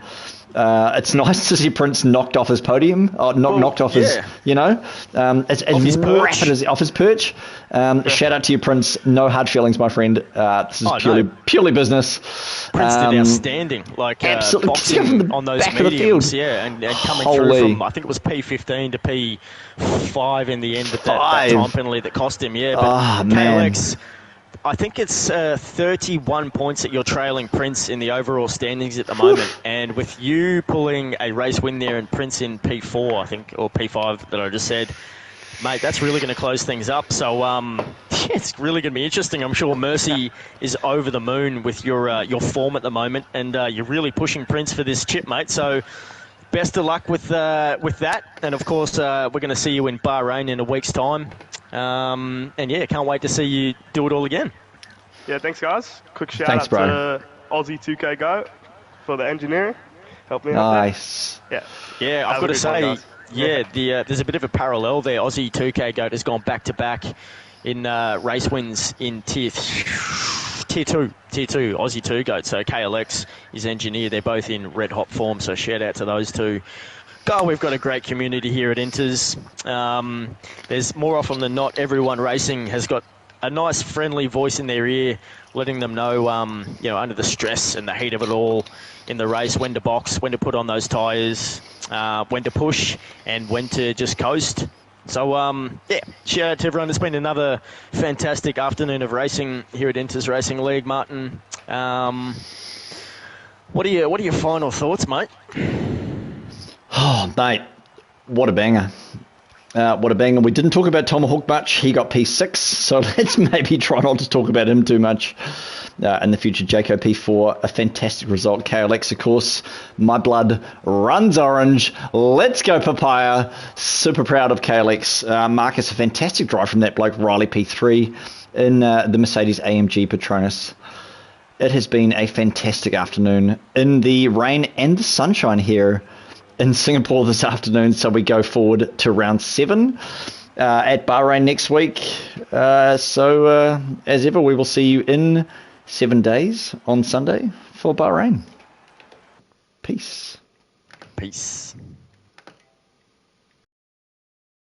It's nice to see Prince knocked off his podium, knocked off his, it's off his perch. Shout out to you, Prince. No hard feelings, my friend. This is purely business. Prince did outstanding, boxing on those mediums, and coming through from, I think it was P15 to P5 in the end with that time penalty that cost him. Yeah, but KLX. I think it's 31 points that you're trailing Prince in the overall standings at the moment. And with you pulling a race win there and Prince in P4, I think, or P5 that I just said, mate, that's really going to close things up. So, it's really going to be interesting. I'm sure Mercy is over the moon with your form at the moment. And you're really pushing Prince for this chip, mate. So, best of luck with that. And, of course, we're going to see you in Bahrain in a week's time. And can't wait to see you do it all again. Yeah, thanks guys. Quick shout out to Aussie 2K Go for the engineering. Help me out. Nice. Yeah, I've got to say, there's a bit of a parallel there. Aussie 2K Goat has gone back to back in race wins in tier 2 Aussie 2 Goat. So KLX is engineer. They're both in red hot form. So shout out to those two. God, we've got a great community here at Inters. There's more often than not, everyone racing has got a nice friendly voice in their ear, letting them know, under the stress and the heat of it all in the race, when to box, when to put on those tyres, when to push, and when to just coast. So, shout out to everyone. It's been another fantastic afternoon of racing here at Inters Racing League, Martin. What are your final thoughts, mate? Oh, mate, what a banger. What a banger. We didn't talk about Tomahawk much. He got P6, so let's maybe try not to talk about him too much in the future. Jaco P4, a fantastic result. KLX, of course, my blood runs orange. Let's go Papaya. Super proud of KLX. Marcus, a fantastic drive from that bloke. Riley P3 in the Mercedes AMG Petronas. It has been a fantastic afternoon in the rain and the sunshine here in Singapore this afternoon. So we go forward to round 7 at Bahrain next week. So as ever, we will see you in 7 days on Sunday for Bahrain. Peace. Peace.